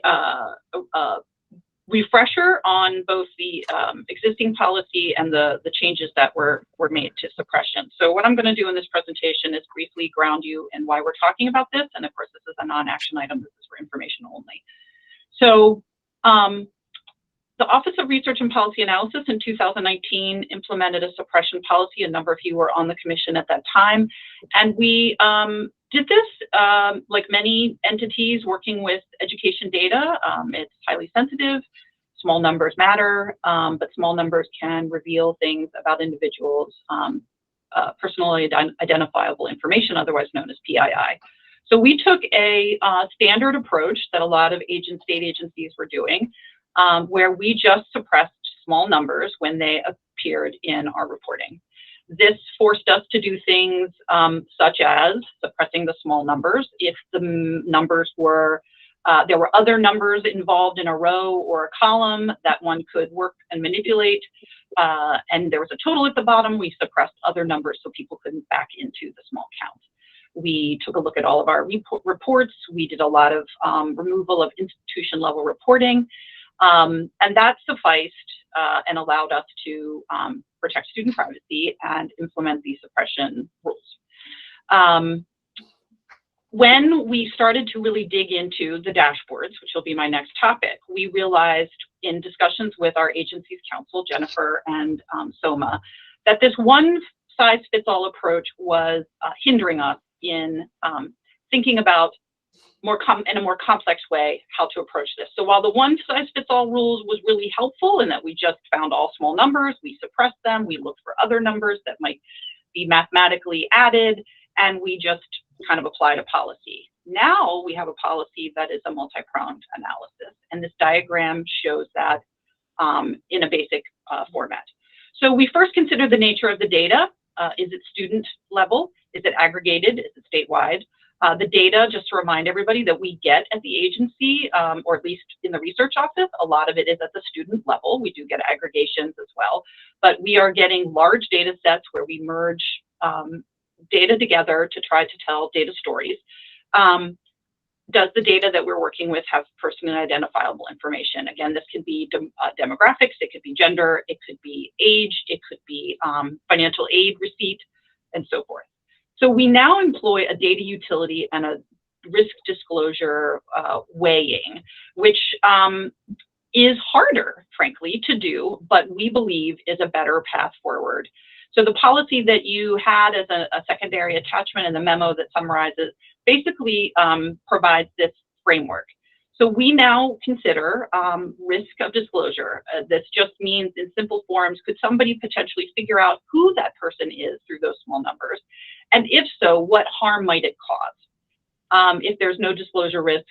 refresher on both the existing policy and the changes that were made to suppression. So what I'm going to do in this presentation is briefly ground you in why we're talking about this. And of course, this is a non-action item. This is for information only. So the Office of Research and Policy Analysis in 2019 implemented a suppression policy. A number of you were on the commission at that time. And we did this like many entities working with education data. It's highly sensitive. Small numbers matter, but small numbers can reveal things about individuals, personally identifiable information, otherwise known as PII. So we took a standard approach that a lot of state agencies were doing. where we just suppressed small numbers when they appeared in our reporting. This forced us to do things such as suppressing the small numbers if the numbers were, there were other numbers involved in a row or a column that one could work and manipulate, and there was a total at the bottom. We suppressed other numbers so people couldn't back into the small count. We took a look at all of our reports. We did a lot of removal of institution level reporting, and that sufficed and allowed us to protect student privacy and implement these suppression rules. When we started to really dig into the dashboards, which will be my next topic, we realized in discussions with our agency's counsel, Jennifer and Soma, that this one-size-fits-all approach was hindering us in thinking about in a more complex way how to approach this. So while the one-size-fits-all rules was really helpful in that we just found all small numbers, we suppressed them, we looked for other numbers that might be mathematically added, and we just kind of applied a policy. Now we have a policy that is a multi-pronged analysis, and this diagram shows that in a basic format. So we first consider the nature of the data. Is it student level? Is it aggregated? Is it statewide? The data, just to remind everybody, that we get at the agency, or at least in the research office, a lot of it is at the student level. We do get aggregations as well, but we are getting large data sets where we merge data together to try to tell data stories. Does the data that we're working with have personally identifiable information? Again, this could be demographics, it could be gender, it could be age, it could be financial aid receipt, and so forth. So we now employ a data utility and a risk disclosure weighing, which is harder, frankly, to do, but we believe is a better path forward. So the policy that you had as a secondary attachment in the memo that summarizes basically provides this framework. So we now consider risk of disclosure. This just means in simple forms, could somebody potentially figure out who that person is through those small numbers? And if so, what harm might it cause? If there's no disclosure risk,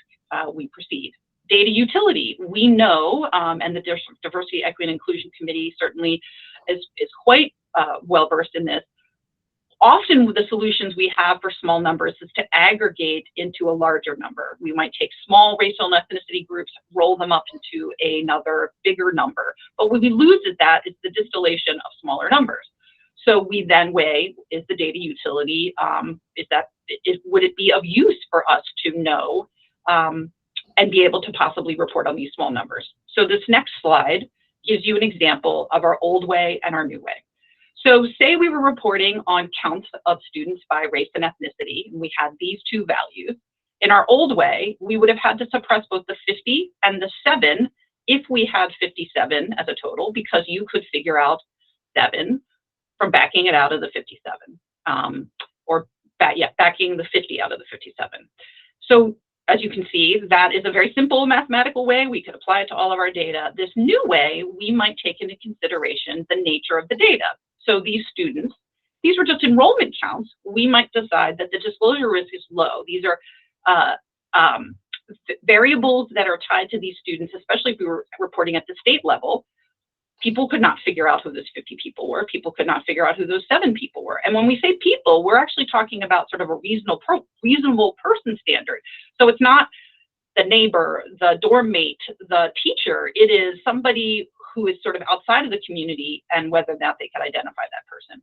we proceed. Data utility, we know, and the Diversity, Equity, and Inclusion Committee certainly is quite well-versed in this. Often the solutions we have for small numbers is to aggregate into a larger number. We might take small racial and ethnicity groups, roll them up into another bigger number. But what we lose is that it's the distillation of smaller numbers. So we then weigh, is the data utility, would it be of use for us to know and be able to possibly report on these small numbers? So this next slide gives you an example of our old way and our new way. So say we were reporting on counts of students by race and ethnicity, and we had these two values. In our old way, we would have had to suppress both the 50 and the 7 if we had 57 as a total, because you could figure out 7 from backing it out of the 57, backing the 50 out of the 57. So as you can see, that is a very simple mathematical way. We could apply it to all of our data. This new way, we might take into consideration the nature of the data. So these students, these were just enrollment counts. We might decide that the disclosure risk is low. These are variables that are tied to these students, especially if we were reporting at the state level. People could not figure out who those 50 people were. People could not figure out who those 7 people were. And when we say people, we're actually talking about sort of a reasonable person standard. So it's not the neighbor, the dorm mate, the teacher. It is somebody who is sort of outside of the community and whether or not they can identify that person.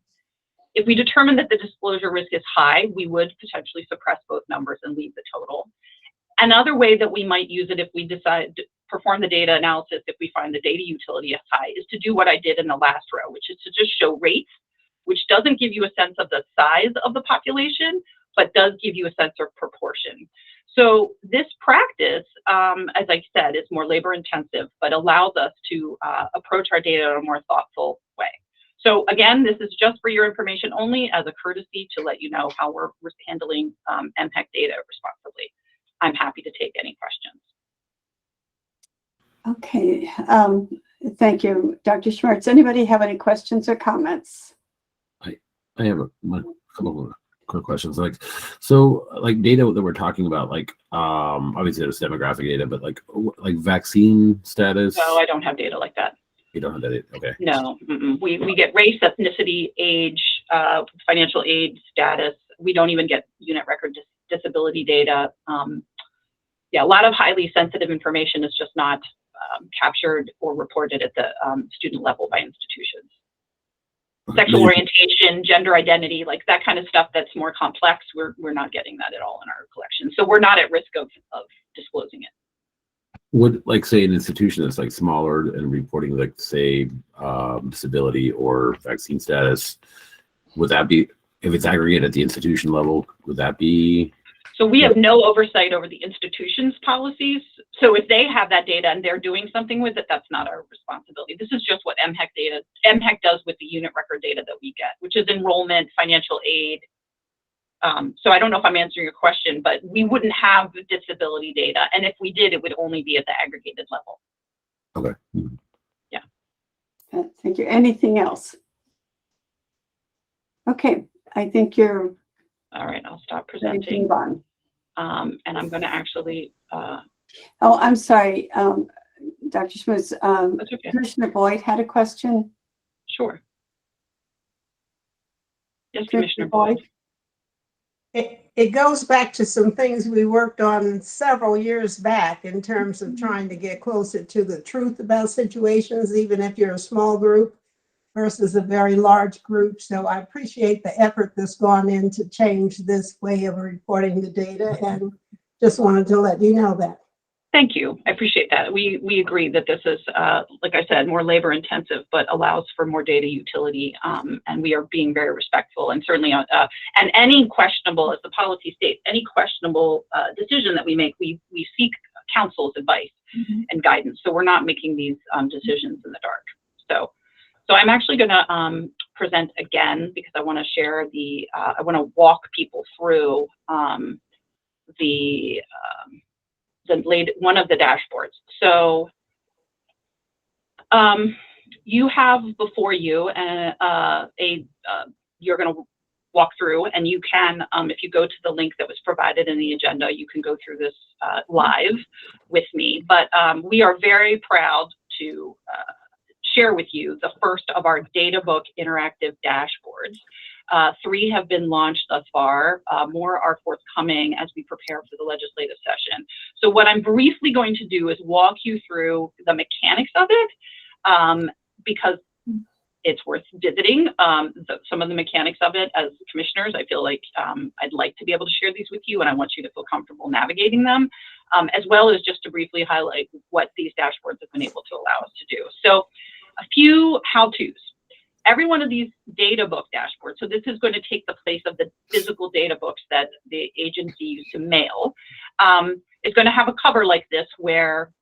If we determine that the disclosure risk is high, we would potentially suppress both numbers and leave the total. Another way that we might use it if we decide to perform the data analysis, if we find the data utility is high, is to do what I did in the last row, which is to just show rates, which doesn't give you a sense of the size of the population, but does give you a sense of proportion. So this practice, as I said, is more labor intensive, but allows us to approach our data in a more thoughtful way. So again, this is just for your information only as a courtesy to let you know how we're handling MHEC data responsibly. I'm happy to take any questions. Okay, thank you, Dr. Schmertz. Anybody have any questions or comments? I have a couple of quick questions. Like, so like data that we're talking about, like, obviously there's demographic data, but like vaccine status. No, I don't have data like that. You don't have that data? Okay. No, we get race, ethnicity, age, financial aid status. We don't even get unit record disability data. Yeah, a lot of highly sensitive information is just not captured or reported at the student level by institutions. Sexual orientation, gender identity, like that kind of stuff that's more complex, we're not getting that at all in our collection. So we're not at risk of disclosing it. Would, like, say, an institution that's like smaller and reporting, like, say, disability or vaccine status, would that be, if it's aggregated at the institution level, would that be? So we have no oversight over the institution's policies. So if they have that data and they're doing something with it, that's not our responsibility. This is just what MHEC does with the unit record data that we get, which is enrollment, financial aid. So I don't know if I'm answering your question, but we wouldn't have disability data. And if we did, it would only be at the aggregated level. Okay. Yeah. Thank you. Anything else? Okay, I think you're all right. I'll stop ready to presenting. move on. And I'm going to actually. Oh, I'm sorry, Dr. Schmutz. That's okay. Commissioner Boyd had a question. Sure. Yes, Commissioner Boyd. It goes back to some things we worked on several years back in terms of trying to get closer to the truth about situations, even if you're a small group versus a very large group. So I appreciate the effort that's gone in to change this way of reporting the data, and just wanted to let you know that. Thank you. I appreciate that. We agree that this is, like I said, more labor intensive, but allows for more data utility. And we are being very respectful, and certainly, and any questionable, as the policy states, any questionable decision that we make, we seek counsel's advice and guidance. So we're not making these decisions in the dark. So I'm actually going to present again, because I want to share the, I want to walk people through one of the dashboards. So you have before you you're going to walk through, and you can, if you go to the link that was provided in the agenda, you can go through this live with me. But we are very proud to share with you the first of our data book interactive dashboards. 3 have been launched thus far. More are forthcoming as we prepare for the legislative session. So what I'm briefly going to do is walk you through the mechanics of it, because it's worth visiting some of the mechanics of it. As commissioners, I feel like I'd like to be able to share these with you, and I want you to feel comfortable navigating them, as well as just to briefly highlight what these dashboards have been able to allow us to do. So a few how-tos. Every one of these data book dashboards, so this is going to take the place of the physical data books that the agency used to mail, is going to have a cover like this where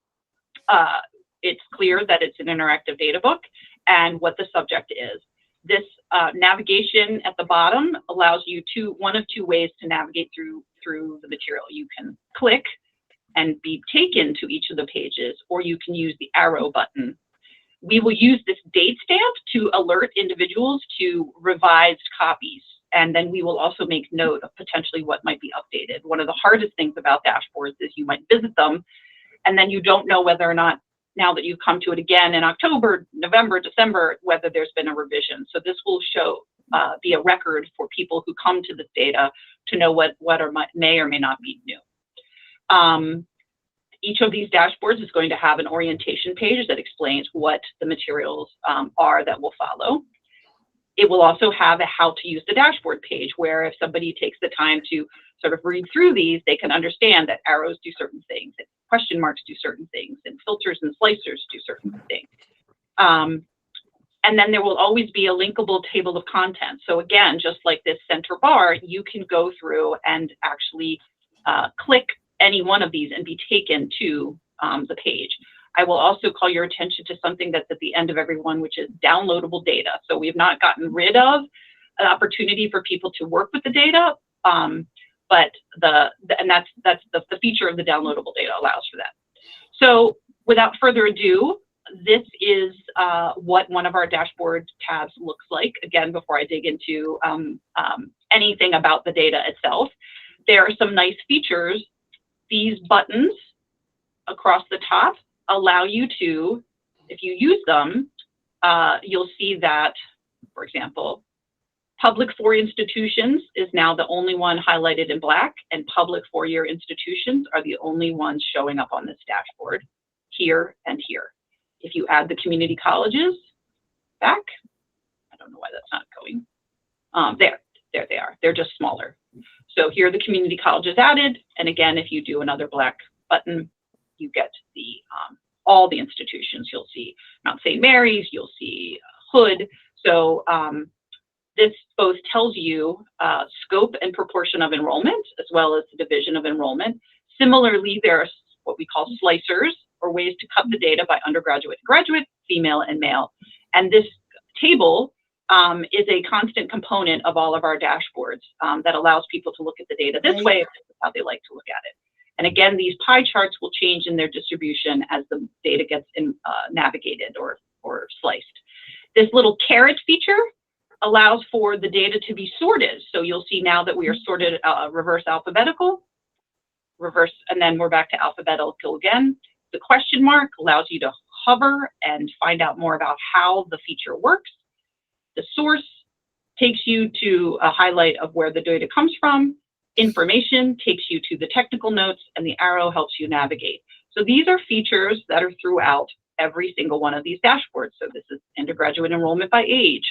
it's clear that it's an interactive data book and what the subject is. This navigation at the bottom allows you one of two ways to navigate through the material. You can click and be taken to each of the pages, or you can use the arrow button. We will use this date stamp to alert individuals to revised copies, and then we will also make note of potentially what might be updated. One of the hardest things about dashboards is you might visit them, and then you don't know whether or not, now that you've come to it again in October, November, December, whether there's been a revision. So this will be a record for people who come to this data to know what may or may not be new. Each of these dashboards is going to have an orientation page that explains what the materials are that will follow. It will also have a how to use the dashboard page, where if somebody takes the time to sort of read through these, they can understand that arrows do certain things, that question marks do certain things, and filters and slicers do certain things. And then there will always be a linkable table of contents. So again, just like this center bar, you can go through and actually click any one of these and be taken to the page. I will also call your attention to something that's at the end of every one, which is downloadable data. So we've not gotten rid of an opportunity for people to work with the data, but that's the feature of the downloadable data allows for that. So without further ado, this is what one of our dashboard tabs looks like. Again, before I dig into anything about the data itself, there are some nice features. These buttons across the top allow you to, if you use them, you'll see that, for example, public four institutions is now the only one highlighted in black, and public four-year institutions are the only ones showing up on this dashboard here and here. If you add the community colleges back, I don't know why that's not going. There they are. They're just smaller. So here are the community colleges added. And again, if you do another black button, you get the all the institutions. You'll see Mount St. Mary's, you'll see Hood. So this both tells you scope and proportion of enrollment, as well as the division of enrollment. Similarly, there are what we call slicers, or ways to cut the data by undergraduate and graduate, female and male. And this table is a constant component of all of our dashboards that allows people to look at the data this way, if this is how they like to look at it. And again, these pie charts will change in their distribution as the data gets navigated or sliced. This little caret feature allows for the data to be sorted. So you'll see now that we are sorted reverse alphabetical, reverse, and then we're back to alphabetical again. The question mark allows you to hover and find out more about how the feature works. The source takes you to a highlight of where the data comes from. Information takes you to the technical notes, and the arrow helps you navigate. So these are features that are throughout every single one of these dashboards. So this is undergraduate enrollment by age.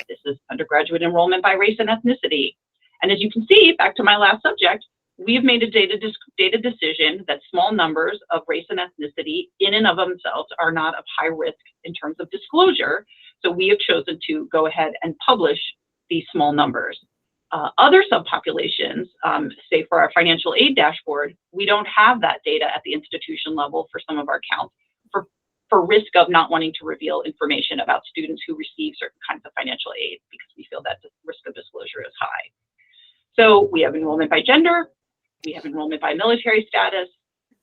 This is undergraduate enrollment by race and ethnicity. And as you can see, back to my last subject, we've made a data decision that small numbers of race and ethnicity in and of themselves are not of high risk in terms of disclosure. So we have chosen to go ahead and publish these small numbers. Other subpopulations, say for our financial aid dashboard, we don't have that data at the institution level for some of our counts for risk of not wanting to reveal information about students who receive certain kinds of financial aid, because we feel that the risk of disclosure is high. So we have enrollment by gender, we have enrollment by military status,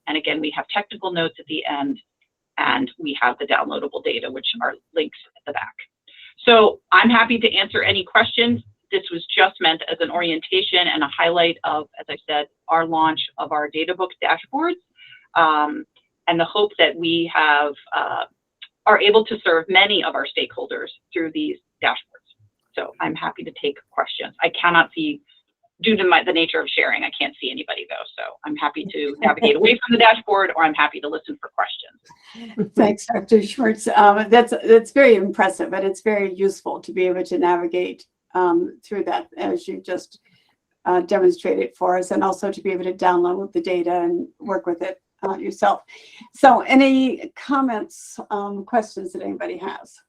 and again, we have technical notes at the end, and we have the downloadable data, which are links at the back. So I'm happy to answer any questions. This was just meant as an orientation and a highlight of, as I said, our launch of our data book dashboards, and the hope that we have are able to serve many of our stakeholders through these dashboards. So I'm happy to take questions. I cannot see, due to the nature of sharing, I can't see anybody though. So I'm happy to navigate away from the dashboard, or I'm happy to listen for questions. Thanks, Dr. Schwartz. That's very impressive, and it's very useful to be able to navigate through that, as you just demonstrated for us, and also to be able to download the data and work with it yourself. So any comments, questions that anybody has?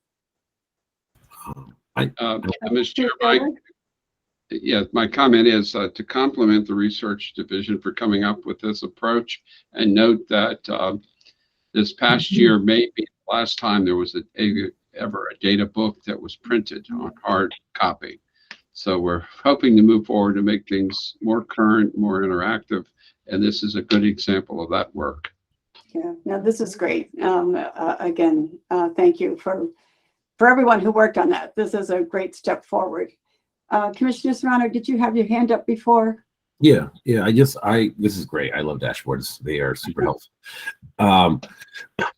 Mr. Chair, my comment is to compliment the research division for coming up with this approach, and note that this past year may be the last time there was ever a data book that was printed on hard copy. So we're hoping to move forward to make things more current, more interactive, and this is a good example of that work. Yeah, no, this is great. Again, thank you for everyone who worked on that. This is a great step forward. Commissioner Serrano, did you have your hand up before? Yeah. This is great. I love dashboards. They are super helpful.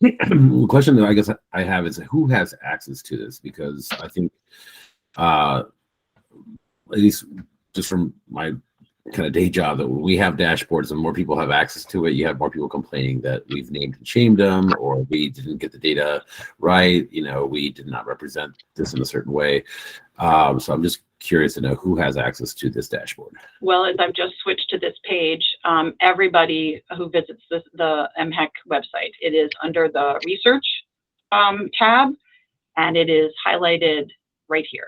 The question that I guess I have is, who has access to this? Because I think, at least just from my kind of day job, that when we have dashboards and more people have access to it, you have more people complaining that we've named and shamed them, or we didn't get the data right. We did not represent this in a certain way. So I'm just curious to know who has access to this dashboard. Well, as I've just switched to this page, everybody who visits the MHEC website, it is under the research tab, and it is highlighted right here.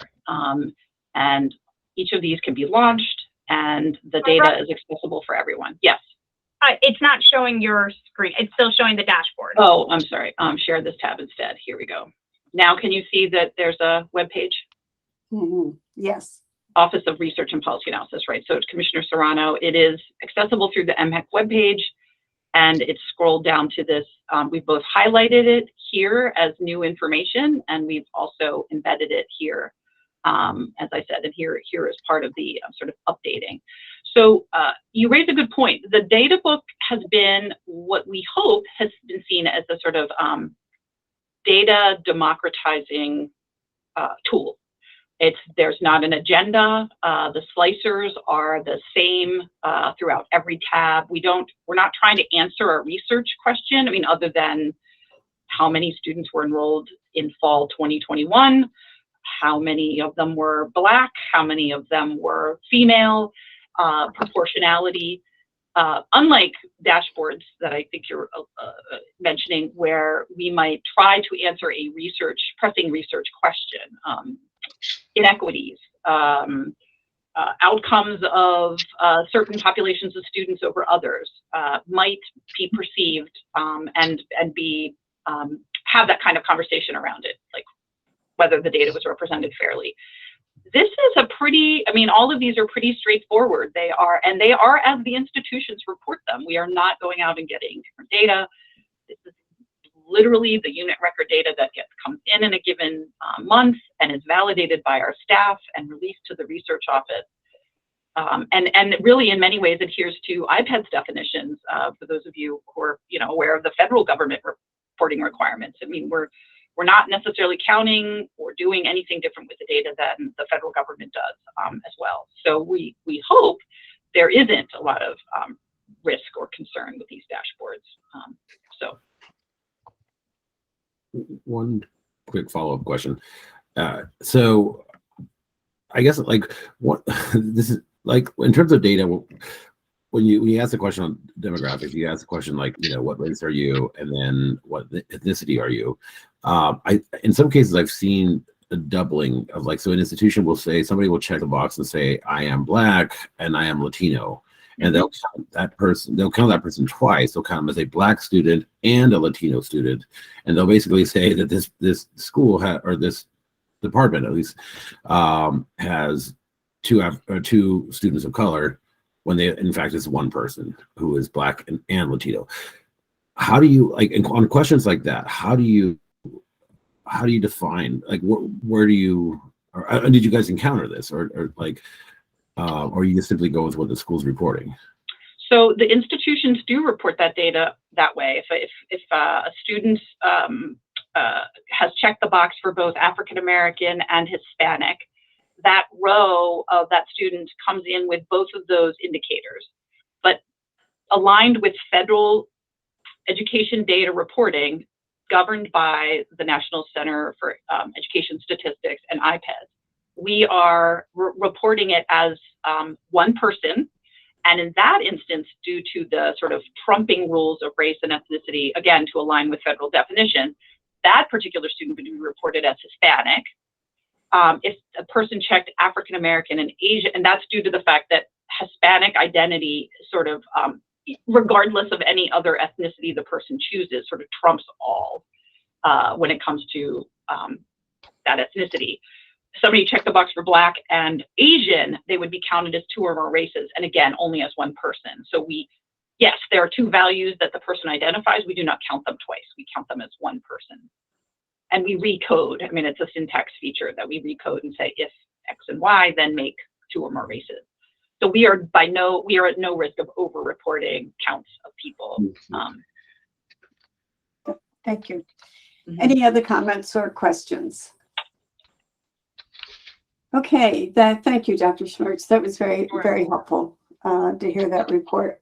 And each of these can be launched, and the data is accessible for everyone. Yes. It's not showing your screen. It's still showing the dashboard. Oh, I'm sorry. Share this tab instead. Here we go. Now, can you see that there's a web page? Mm-hmm. Yes. Office of Research and Policy Analysis, right? So Commissioner Serrano, it is accessible through the MHEC webpage, and it's scrolled down to this. We've both highlighted it here as new information, and we've also embedded it here, as I said, and here is part of the sort of updating. So you raised a good point. The data book has been what we hope has been seen as a sort of data democratizing tool. There's not an agenda. The slicers are the same throughout every tab. We're not trying to answer a research question. I mean, other than how many students were enrolled in fall 2021, how many of them were Black, how many of them were female, proportionality. Unlike dashboards that I think you're mentioning, where we might try to answer a pressing research question, inequities, outcomes of certain populations of students over others might be perceived and be have that kind of conversation around it, like whether the data was represented fairly. This is a pretty, I mean, all of these are pretty straightforward. They are as the institutions report them. We are not going out and getting different data. This is literally the unit record data that comes in a given month and is validated by our staff and released to the research office. And really, in many ways, adheres to IPED's definitions. For those of you who are, aware of the federal government reporting requirements. I mean, we're not necessarily counting or doing anything different with the data than the federal government does as well. So we hope there isn't a lot of risk or concern with these dashboards. One quick follow-up question. So I guess what this is like in terms of data, when you ask the question on demographics, you ask the question what race are you, and then what ethnicity are you? In some cases I've seen a doubling of so an institution will say, somebody will check the box and say, I am Black and I am Latino. And they'll count that person twice. They'll count them as a Black student and a Latino student. And they'll basically say that this school or this department at least has two students of color, when they in fact is one person who is Black and Latino. How do you on questions like that? How do you define where do you or did you guys encounter this or you just simply go with what the school's reporting? So the institutions do report that data that way. If a student has checked the box for both African American and Hispanic, that row of that student comes in with both of those indicators. But aligned with federal education data reporting, governed by the National Center for Education Statistics and IPED, we are reporting it as one person. And in that instance, due to the sort of trumping rules of race and ethnicity, again, to align with federal definition, that particular student would be reported as Hispanic. If a person checked African American and Asian, and that's due to the fact that Hispanic identity sort of, regardless of any other ethnicity the person chooses, sort of trumps all when it comes to that ethnicity. Somebody checked the box for Black and Asian, they would be counted as two or more races, and again, only as one person. So yes, there are two values that the person identifies. We do not count them twice. We count them as one person. And we recode. I mean, it's a syntax feature that we recode and say, if X and Y, then make two or more races. So we are at no risk of over-reporting counts of people. Thank you. Any other comments or questions? Okay, thank you, Dr. Schmertz. That was very, very helpful to hear that report.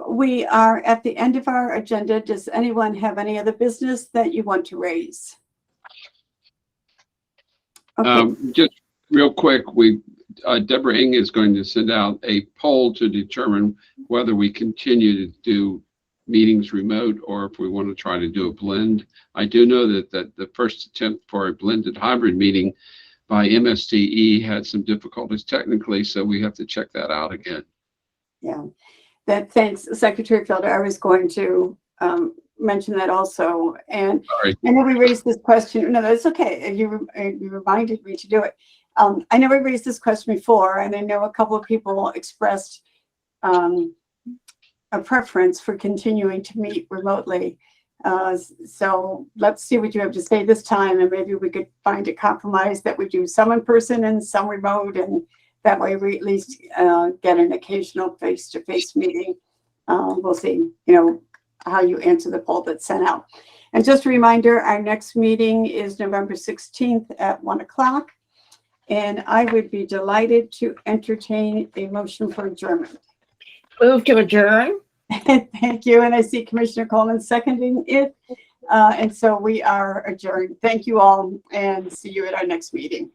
We are at the end of our agenda. Does anyone have any other business that you want to raise? Okay. Just real quick, Deborah Ng is going to send out a poll to determine whether we continue to do meetings remote or if we want to try to do a blend. I do know that the first attempt for a blended hybrid meeting by MSDE had some difficulties technically, so we have to check that out again. Yeah, thanks, Secretary Felder. I was going to mention that also. And sorry. I know we raised this question. No, that's okay. You reminded me to do it. I know we raised this question before, and I know a couple of people expressed a preference for continuing to meet remotely. So let's see what you have to say this time, and maybe we could find a compromise that we do some in person and some remote, and that way we at least get an occasional face-to-face meeting. We'll see, how you answer the poll that's sent out. And just a reminder, our next meeting is November 16th at 1 o'clock. And I would be delighted to entertain a motion for adjournment. Move to adjourn. Thank you. And I see Commissioner Coleman seconding it. And so we are adjourned. Thank you all, and see you at our next meeting.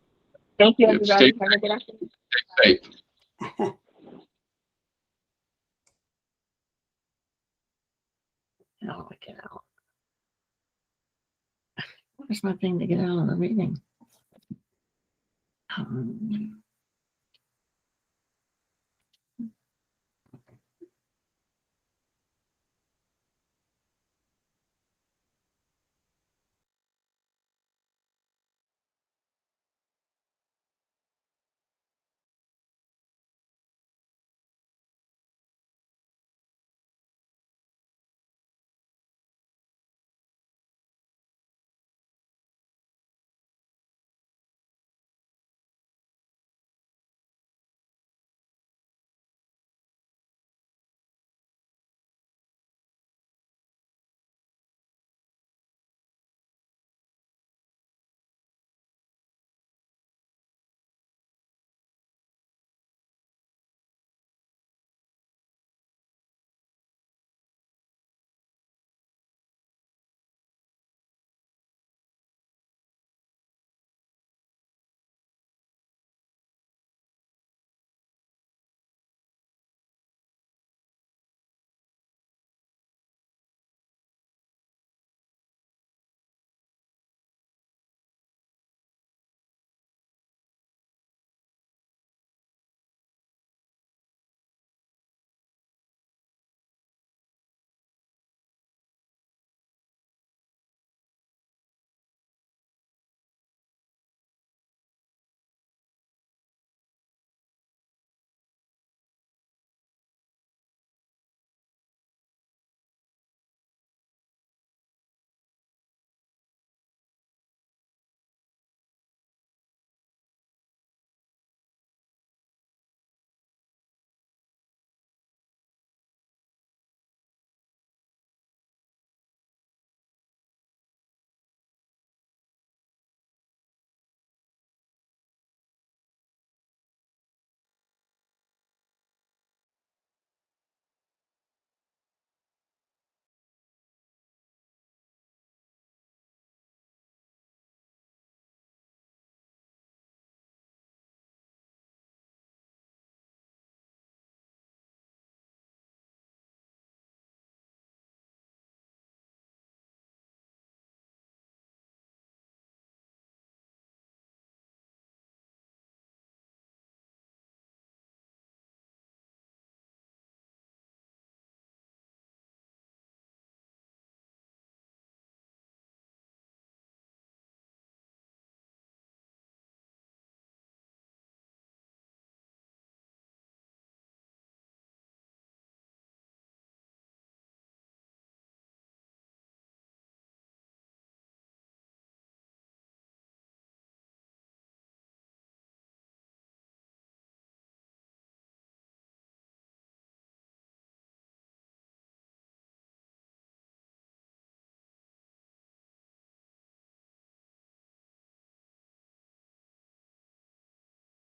Thank you, Yeah, everybody. stay- Have a good afternoon. Stay safe. How do I get out? Where's my thing to get out of the meeting?